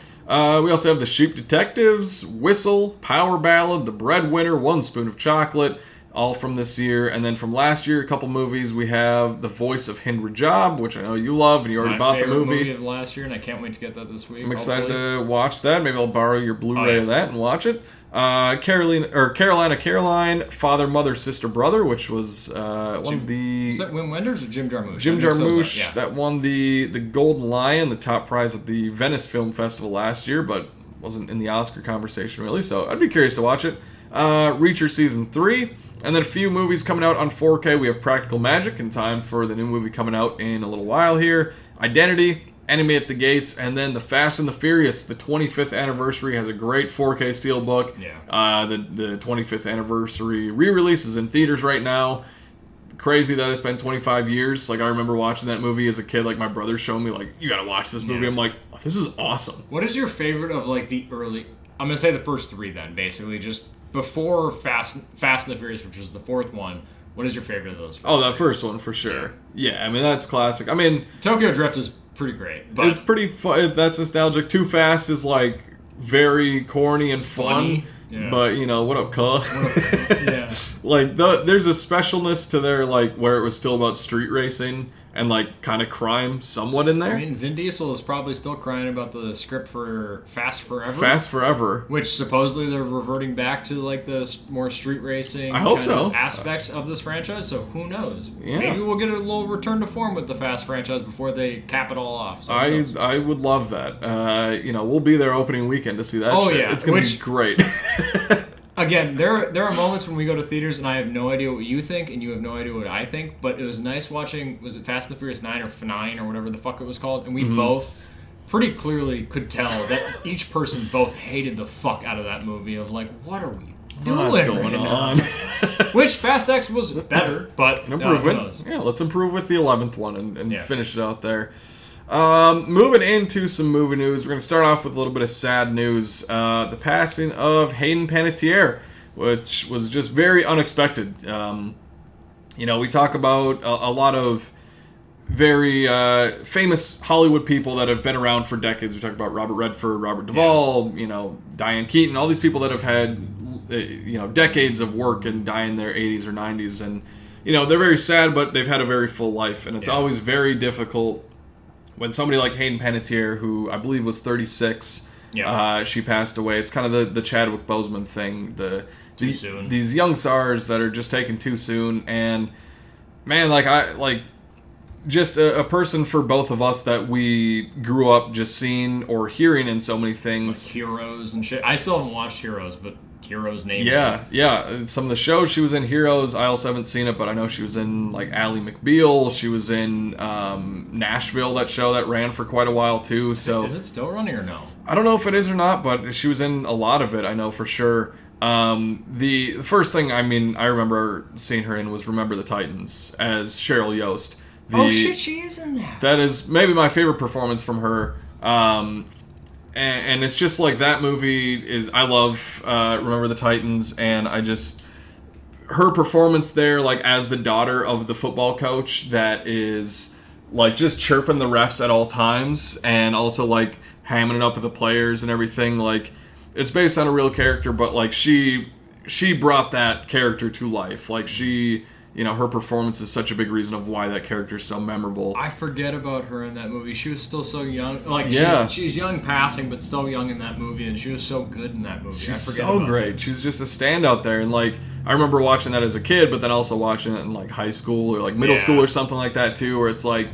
We also have The Sheep Detectives, Whistle, Power Ballad, The Breadwinner, One Spoon of Chocolate, all from this year. And then from last year, a couple movies, we have The Voice of Hind Rajab, which I know you love, and you already bought the movie. My favorite movie of last year, and I can't wait to get that this week. I'm excited to watch that. Maybe I'll borrow your Blu-ray of that and watch it. Carolina Caroline, Father, Mother, Sister, Brother, which was one of the... Is that Wim Wenders or Jim Jarmusch? Jim Jarmusch, that won the Golden Lion, the top prize at the Venice Film Festival last year, but wasn't in the Oscar conversation really, so I'd be curious to watch it. Reacher Season 3, and then a few movies coming out on 4K. We have Practical Magic in time for the new movie coming out in a little while here. Identity, Enemy at the Gates, and then The Fast and the Furious, the 25th anniversary, has a great 4K steelbook. Yeah. The 25th anniversary re-release is in theaters right now. Crazy that it's been 25 years. Like, I remember watching that movie as a kid. Like, my brother showed me, like, you gotta watch this movie. I'm like, oh, this is awesome. What is your favorite of, like, the early... I'm gonna say the first 3 then, basically. Just before Fast and the Furious, which is the 4th one. What is your favorite of those? That first one, for sure. Yeah, I mean, that's classic. I mean... Tokyo Drift is pretty great. But it's pretty fun. That's nostalgic. Too Fast is, like, very corny and fun. Yeah. But, you know, what up, cuh? Yeah. Like, there's a specialness to their, like, where it was still about street racing and, like, kind of crime somewhat in there. I mean, Vin Diesel is probably still crying about the script for Fast Forever. Fast Forever. Which supposedly they're reverting back to, like, the more street racing aspects of this franchise, so who knows? Yeah. Maybe we'll get a little return to form with the Fast franchise before they cap it all off. So I would love that. You know, we'll be there opening weekend to see that shit. Yeah. It's going to be great. Again, there are moments when we go to theaters and I have no idea what you think and you have no idea what I think, but it was nice watching, was it Fast and the Furious 9 or F9 or whatever the fuck it was called, and we both pretty clearly could tell that each person both hated the fuck out of that movie of like, what are we doing? What's going on? Which Fast X was better, but an improvement. Yeah, let's improve with the 11th one and finish it out there. Moving into some movie news, we're going to start off with a little bit of sad news. The passing of Hayden Panettiere, which was just very unexpected. You know, we talk about a lot of very famous Hollywood people that have been around for decades. We talk about Robert Redford, Robert Duvall, you know, Diane Keaton, all these people that have had decades of work and die in their 80s or 90s, and they're very sad, but they've had a very full life, and it's always very difficult when somebody like Hayden Panettiere, who I believe was 36, she passed away. It's kind of the Chadwick Boseman thing, too soon. These young stars that are just taken too soon, and man, just a person for both of us that we grew up just seeing or hearing in so many things. Like Heroes and shit. I still haven't watched Heroes, but Heroes name. Yeah. Some of the shows she was in, Heroes, I also haven't seen it, but I know she was in like Ally McBeal. She was in Nashville, that show that ran for quite a while too. So is it still running or no? I don't know if it is or not, but she was in a lot of it, I know for sure. The first thing I remember seeing her in was Remember the Titans as Cheryl Yost. Oh shit, she is in that. That is maybe my favorite performance from her. And it's just like that movie is. I love Remember the Titans, and her performance there, like as the daughter of the football coach, that is like just chirping the refs at all times, and also like hamming it up with the players and everything. Like it's based on a real character, but like she brought that character to life. Like her performance is such a big reason of why that character is so memorable. I forget about her in that movie. She was still so young. Like, she's young passing, but still young in that movie, and she was so good in that movie. She's so great. She's just a standout there, and like I remember watching that as a kid, but then also watching it in like high school or like middle school or something like that too, where it's like,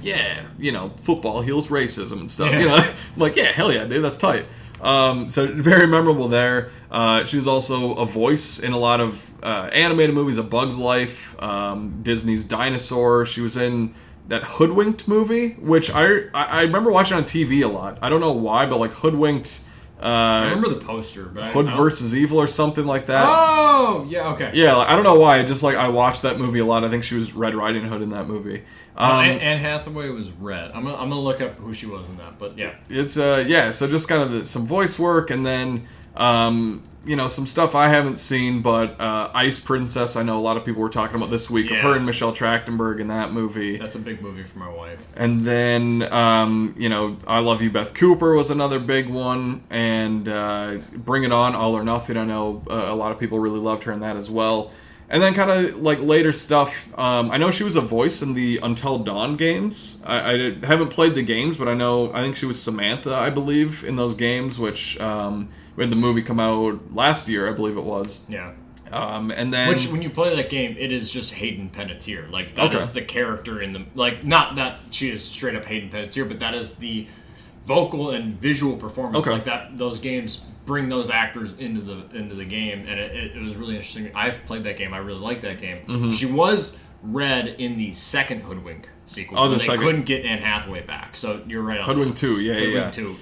football heals racism and stuff. I'm like, yeah, hell yeah, dude, that's tight. So very memorable there. She was also a voice in a lot of animated movies, A Bug's Life, Disney's Dinosaur. She was in that Hoodwinked movie, which I remember watching on TV a lot. I don't know why, but like Hoodwinked. I remember the poster, but Hood versus Evil or something like that. Oh, yeah, okay. Yeah, I don't know why. Just like I watched that movie a lot. I think she was Red Riding Hood in that movie. Anne Hathaway was Red. I'm gonna look up who she was in that, but yeah. It's so just kind of some voice work, and then some stuff I haven't seen, but Ice Princess, I know a lot of people were talking about this week, of her and Michelle Trachtenberg in that movie. That's a big movie for my wife. And then I Love You, Beth Cooper was another big one, and Bring It On, All or Nothing, I know a lot of people really loved her in that as well. And then kind of like later stuff, I know she was a voice in the Until Dawn games. I haven't played the games, but I think she was Samantha, I believe, in those games, which we had the movie come out last year, I believe it was. Yeah. And then... Which, when you play that game, it is just Hayden Panettiere. Like, that is the character in the... Like, not that she is straight up Hayden Panettiere, but that is the vocal and visual performance. Like, those games bring those actors into the game, and it was really interesting. I've played that game. I really liked that game. Mm-hmm. She was Red in the second Hoodwink sequel. Oh, they couldn't get Anne Hathaway back, so you're right on Hoodwink 2, Hoodwink 2.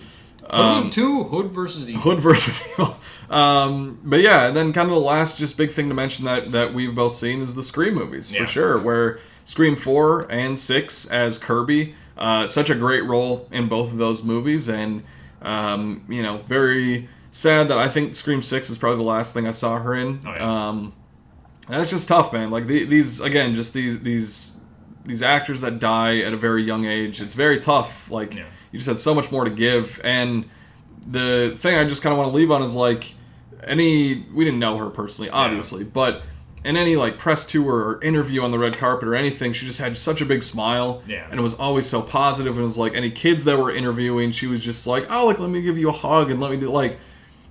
Hoodwink 2, Hood versus Evil. Hood versus Evil. But yeah, and then kind of the last just big thing to mention that we've both seen is the Scream movies, for sure, where Scream 4 and 6 as Kirby, such a great role in both of those movies, and, very sad that I think Scream 6 is probably the last thing I saw her in. Oh, yeah. That's just tough, man. Like, these actors that die at a very young age, it's very tough. Like, you just had so much more to give. And the thing I just kind of want to leave on is, like, we didn't know her personally, obviously, but in any, like, press tour or interview on the red carpet or anything, she just had such a big smile. Yeah. And it was always so positive. And it was like, any kids that were interviewing, she was just like, oh, like, let me give you a hug and let me do, like...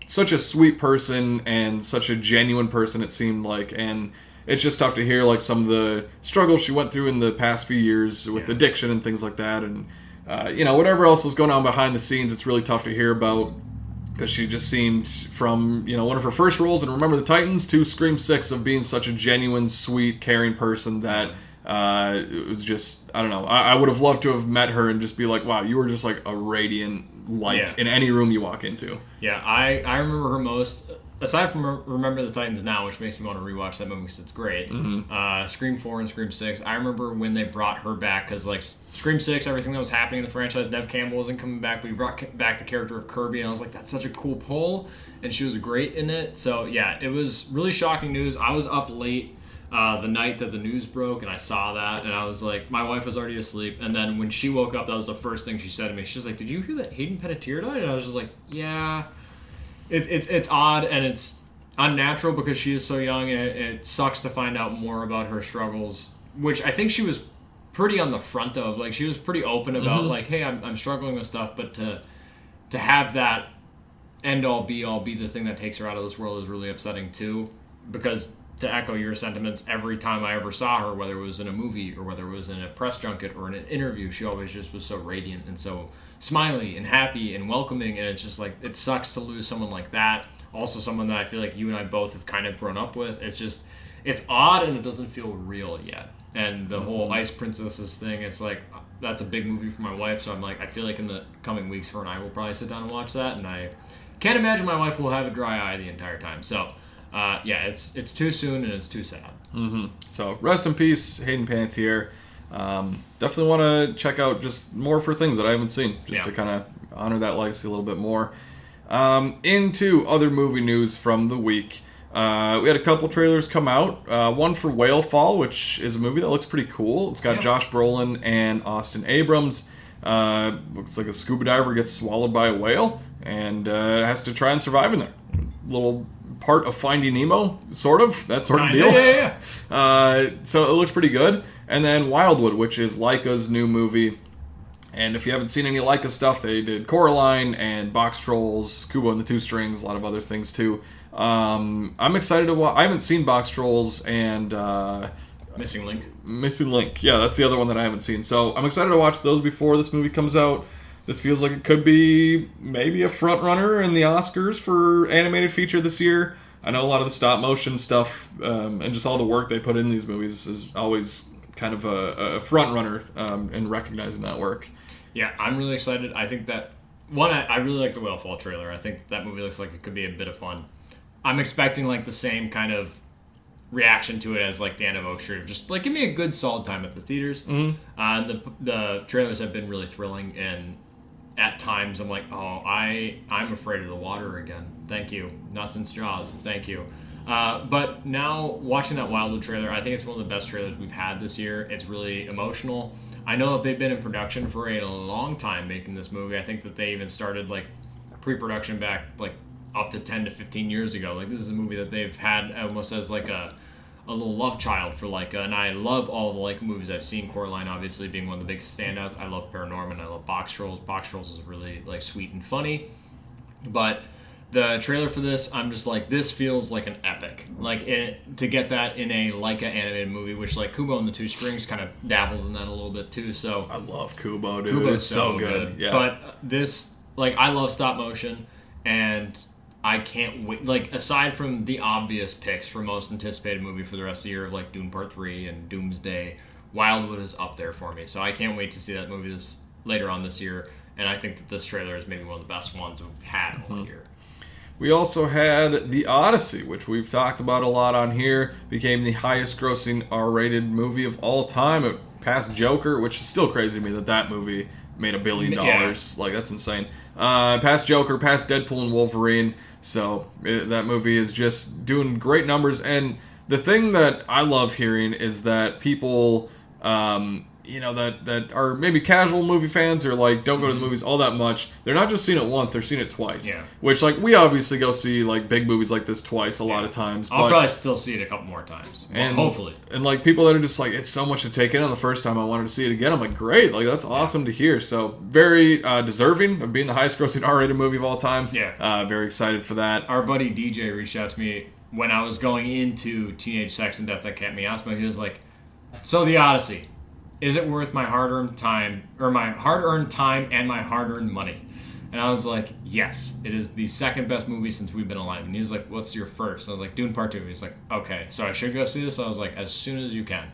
Such a sweet person and such a genuine person, it seemed like, and it's just tough to hear like some of the struggles she went through in the past few years with addiction and things like that, and whatever else was going on behind the scenes, it's really tough to hear about, because she just seemed from one of her first roles in Remember the Titans to Scream 6 of being such a genuine, sweet, caring person that it was just, I don't know, I would have loved to have met her and just be like, wow, you were just like a radiant light in any room you walk into. Yeah, I remember her most, aside from Remember the Titans Now, which makes me want to rewatch that movie because it's great. Mm-hmm. Scream 4 and Scream 6, I remember when they brought her back, because like Scream 6, everything that was happening in the franchise, Nev Campbell wasn't coming back, but he brought back the character of Kirby, and I was like, that's such a cool pull, and she was great in it. So yeah, it was really shocking news. I was up late the night that the news broke, and I saw that, and I was like, my wife was already asleep, and then when she woke up, that was the first thing she said to me. She was like, did you hear that Hayden Panettiere died? And I was just like, yeah. It's odd, and it's unnatural because she is so young, and it sucks to find out more about her struggles, which I think she was pretty on the front of. Like, she was pretty open about, like, hey, I'm struggling with stuff, but to have that end-all, be-all be the thing that takes her out of this world is really upsetting, too, because to echo your sentiments, every time I ever saw her, whether it was in a movie or whether it was in a press junket or in an interview, she always just was so radiant and so smiley and happy and welcoming, and it's just like, it sucks to lose someone like that. Also someone that I feel like you and I both have kind of grown up with. It's odd, and it doesn't feel real yet. And the whole Ice Princesses thing, it's like, that's a big movie for my wife, so I'm like, I feel like in the coming weeks, her and I will probably sit down and watch that, and I can't imagine my wife will have a dry eye the entire time. So, yeah, it's too soon, and it's too sad. So, rest in peace, Hayden Panettiere. Definitely want to check out just more for things that I haven't seen, just to kind of honor that legacy a little bit more. Into other movie news from the week. We had a couple trailers come out. One for Whale Fall, which is a movie that looks pretty cool. It's got Josh Brolin and Austin Abrams. Looks like a scuba diver gets swallowed by a whale and has to try and survive in there. Little part of Finding Nemo, sort of. That sort of deal. So it looks pretty good. And then Wildwood, which is Laika's new movie. And if you haven't seen any Laika stuff, they did Coraline and Box Trolls, Kubo and the Two Strings, a lot of other things too. I'm excited to watch. I haven't seen Box Trolls and Missing Link. Yeah, that's the other one that I haven't seen. So I'm excited to watch those before this movie comes out. This feels like it could be maybe a front runner in the Oscars for animated feature this year. I know a lot of the stop motion stuff and just all the work they put in these movies is always kind of a front runner in recognizing that work. Yeah, I'm really excited. I think that, one, I really like the Whale Fall trailer. I think that movie looks like it could be a bit of fun. I'm expecting like the same kind of reaction to it as like Dan of Oak Street. Just like, give me a good solid time at the theaters. The trailers have been really thrilling, and at times I'm like, oh, I'm afraid of the water again. Thank you. Not since Jaws. Thank you. But now watching that Wildwood trailer, I think it's one of the best trailers we've had this year. It's really emotional. I know that they've been in production for a long time making this movie. I think that they even started like pre-production back like up to 10 to 15 years ago. Like, this is a movie that they've had almost as like a little love child for Laika, and I love all the Laika movies I've seen. Coraline obviously being one of the biggest standouts. I love Paranorman. I love Box Trolls. Box Trolls is really like sweet and funny, but the trailer for this, I'm just like, this feels like an epic. Like, to get that in a Laika animated movie, which like Kubo and the Two Strings kind of dabbles in that a little bit too. So I love Kubo, dude. Kubo's it's so good. Yeah. But this, like, I love stop motion, and I can't wait. Like, aside from the obvious picks for most anticipated movie for the rest of the year, like Dune Part 3 and Doomsday, Wildwood is up there for me. So I can't wait to see that movie later on this year. And I think that this trailer is maybe one of the best ones we've had all year. We also had The Odyssey, which we've talked about a lot on here. Became the highest grossing R-rated movie of all time. It passed Joker, which is still crazy to me that movie made $1 billion. Yeah. Like, that's insane. Past Joker, past Deadpool and Wolverine. So that movie is just doing great numbers. And the thing that I love hearing is that people, that are maybe casual movie fans or like don't go to the movies all that much, they're not just seeing it once, they're seeing it twice. Yeah. Which, like, we obviously go see like big movies like this twice a lot of times. I'll probably still see it a couple more times. And hopefully. And like people that are just like, it's so much to take in on the first time, I wanted to see it again. I'm like, great, like that's awesome to hear. So very deserving of being the highest grossing R-rated movie of all time. Yeah. Very excited for that. Our buddy DJ reached out to me when I was going into Teenage Sex and Death That Kept Me Asthma. He was like, so The Odyssey, is it worth my hard-earned time and my hard-earned money? And I was like, yes, it is the second best movie since we've been alive. And he was like, what's your first? I was like, Dune Part 2. He's like, okay, so I should go see this? I was like, as soon as you can.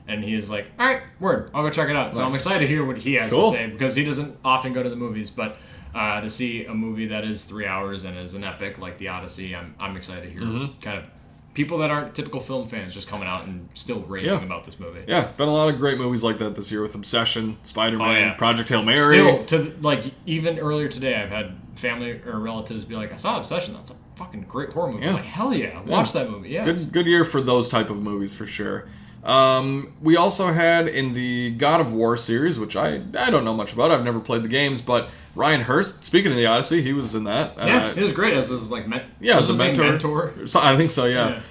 And he is like, all right, word, I'll go check it out. Nice. So I'm excited to hear what he has to say, because he doesn't often go to the movies, but to see a movie that is 3 hours and is an epic like The Odyssey, I'm excited to hear kind of people that aren't typical film fans just coming out and still raving about this movie. Yeah, been a lot of great movies like that this year with Obsession, Spider-Man, Project Hail Mary. Still, like, even earlier today, I've had family or relatives be like, I saw Obsession, that's a fucking great horror movie. I'm like, hell yeah, watch that movie. Yeah, good year for those type of movies for sure. We also had in the God of War series, which I don't know much about. I've never played the games, but Ryan Hurst, speaking of the Odyssey, he was in that. Yeah, he was great as his like as a mentor. So, I think so, yeah.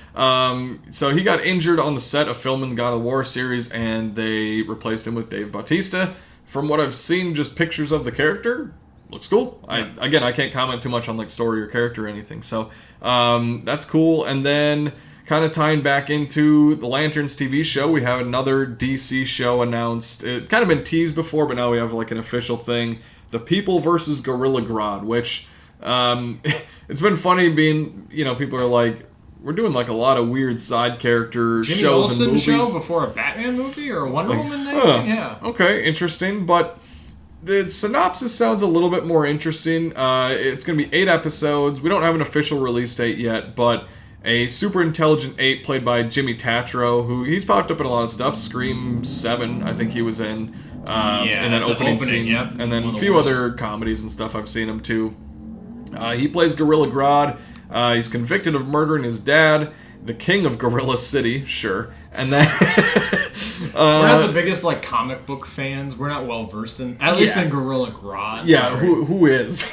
So he got injured on the set of filming the God of War series, and they replaced him with Dave Bautista. From what I've seen, just pictures of the character, looks cool. I can't comment too much on like story or character or anything. So that's cool. And then kind of tying back into the Lanterns TV show, we have another DC show announced. It kind of been teased before, but now we have like an official thing. The People versus Gorilla Grodd, which it's been funny being, people are like, we're doing like a lot of weird side character Jimmy shows Olsen and movies. Show before a Batman movie or a Wonder Woman thing? Yeah. Okay, interesting, but the synopsis sounds a little bit more interesting. It's going to be 8 episodes. We don't have an official release date yet, but a super intelligent ape played by Jimmy Tatro, who he's popped up in a lot of stuff. Scream 7, I think he was in that opening scene. Yep. And then a few other comedies and stuff I've seen him too. He plays Gorilla Grodd. He's convicted of murdering his dad, the king of Gorilla City, sure. And then we're not the biggest like comic book fans. We're not well versed in, at least in Gorilla Grodd. Yeah, who is?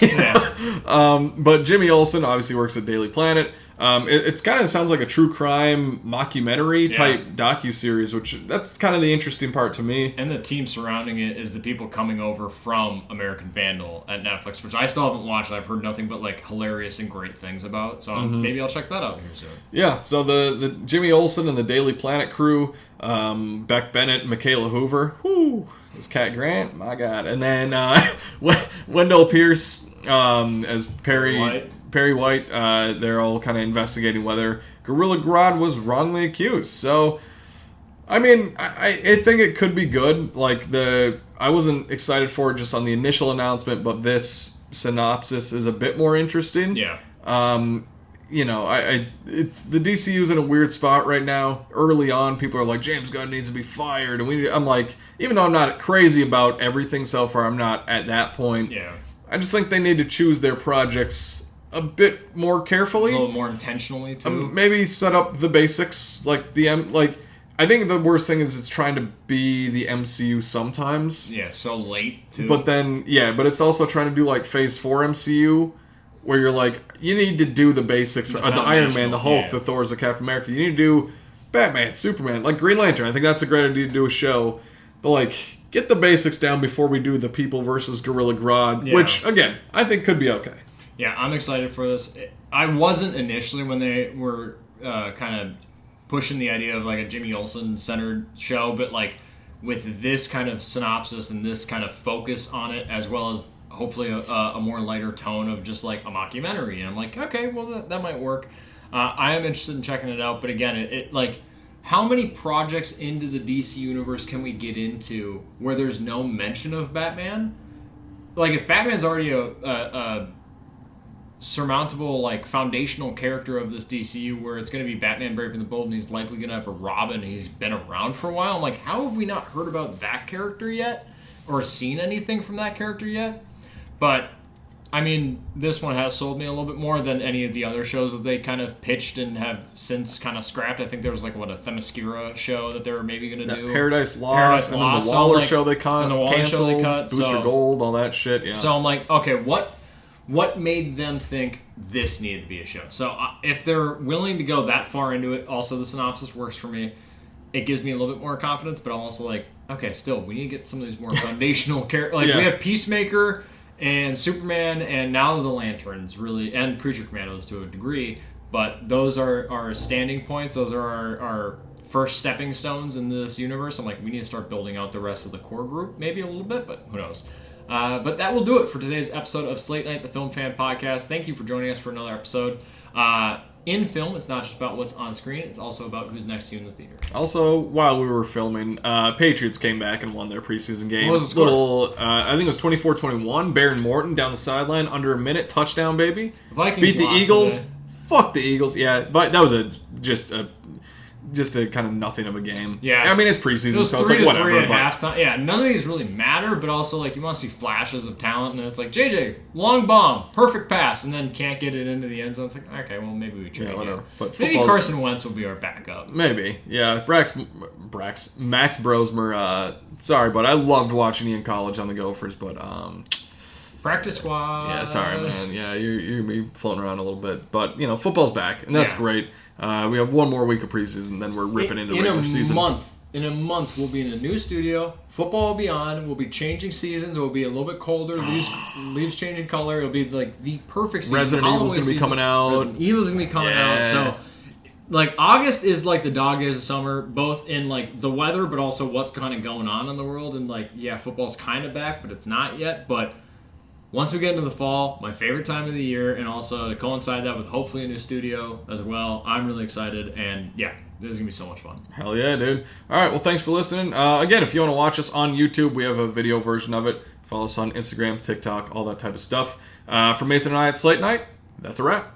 But Jimmy Olsen obviously works at Daily Planet. It's kind of sounds like a true crime mockumentary type docuseries, which that's kind of the interesting part to me. And the team surrounding it is the people coming over from American Vandal at Netflix, which I still haven't watched. I've heard nothing but like hilarious and great things about. So maybe I'll check that out here soon. Yeah. So the Jimmy Olsen and the Daily Planet crew, Beck Bennett, Michaela Hoover, this Cat Grant, my God, and then Wendell Pierce as Perry White, they're all kind of investigating whether Gorilla Grodd was wrongly accused. So, I mean, I think it could be good. Like, I wasn't excited for it just on the initial announcement, but this synopsis is a bit more interesting. Yeah. It's the DCU's in a weird spot right now. Early on, people are like, James Gunn needs to be fired. And I'm like, even though I'm not crazy about everything so far, I'm not at that point. Yeah. I just think they need to choose their projects a bit more carefully, a little more intentionally too. Maybe set up the basics, I think the worst thing is it's trying to be the MCU sometimes. Yeah, so late too. But then but it's also trying to do like Phase 4 MCU, where you're like, you need to do the basics, the Iron Man, the Hulk, the Thors, the Captain America. You need to do Batman, Superman, like Green Lantern. I think that's a great idea to do a show, but like, get the basics down before we do the People versus Gorilla Grodd, which again I think could be okay. Yeah, I'm excited for this. I wasn't initially when they were kind of pushing the idea of like a Jimmy Olsen centered show, but like with this kind of synopsis and this kind of focus on it, as well as hopefully a more lighter tone of just like a mockumentary, and I'm like, okay, well that might work. I am interested in checking it out, but again, it like, how many projects into the DC universe can we get into where there's no mention of Batman? Like, if Batman's already a surmountable, like, foundational character of this DCU, where it's going to be Batman Brave and the Bold, and he's likely going to have a Robin, and he's been around for a while, I'm like, how have we not heard about that character yet? Or seen anything from that character yet? But, I mean, this one has sold me a little bit more than any of the other shows that they kind of pitched and have since kind of scrapped. I think there was, like, a Themyscira show that they were maybe going to do. Paradise Lost, and then the Waller show they canceled, Booster Gold, all that shit, yeah. So I'm like, okay, what made them think this needed to be a show? So if they're willing to go that far into it, also the synopsis works for me. It gives me a little bit more confidence, but I'm also like, okay, still, we need to get some of these more foundational characters. Like, we have Peacemaker and Superman, and now the Lanterns, really, and Creature Commandos to a degree, but those are our standing points. Those are our first stepping stones in this universe. I'm like, we need to start building out the rest of the core group, maybe a little bit, but who knows. But that will do it for today's episode of Slate Night, the Film Fan Podcast. Thank you for joining us for another episode. In film, it's not just about what's on screen, it's also about who's next to you in the theater. Also, while we were filming, Patriots came back and won their preseason game. What was the score? I think it was 24-21. Baron Morton down the sideline, under a minute, touchdown, baby. Vikings beat the Eagles. Today. Fuck the Eagles. Yeah, but that was just a kind of nothing of a game. Yeah. I mean, it's preseason, Those so it's 3 like to whatever. 3 at But halftime. Yeah, none of these really matter, but also like you want to see flashes of talent, and it's like JJ, long bomb, perfect pass, and then can't get it into the end zone. It's like, okay, well maybe we trade whatever. you. But Maybe football- Carson Wentz will be our backup. maybe, yeah. Max Brosmer. Sorry, but I loved watching you in college on the Gophers, but Practice squad. yeah, sorry, man. Yeah, you're gonna be floating around a little bit, but football's back, and that's Yeah. great. We have one more week of preseason, then we're ripping into regular season. In a month, we'll be in a new studio. Football will be on. We'll be changing seasons. It will be a little bit colder. Leaves changing color. It'll be like the perfect season. Resident Evil's gonna be coming out. Resident Evil's gonna be coming out. Yeah. So, like August is like the dog days of summer, both in like the weather, but also what's kind of going on in the world. And like, yeah, football's kind of back, but it's not yet. But once we get into the fall, my favorite time of the year, and also to coincide that with hopefully a new studio as well, I'm really excited. And yeah, this is going to be so much fun. Hell yeah, dude. All right, well, thanks for listening. Again, if you want to watch us on YouTube, we have a video version of it. Follow us on Instagram, TikTok, all that type of stuff. For Mason and I at Slate Night, that's a wrap.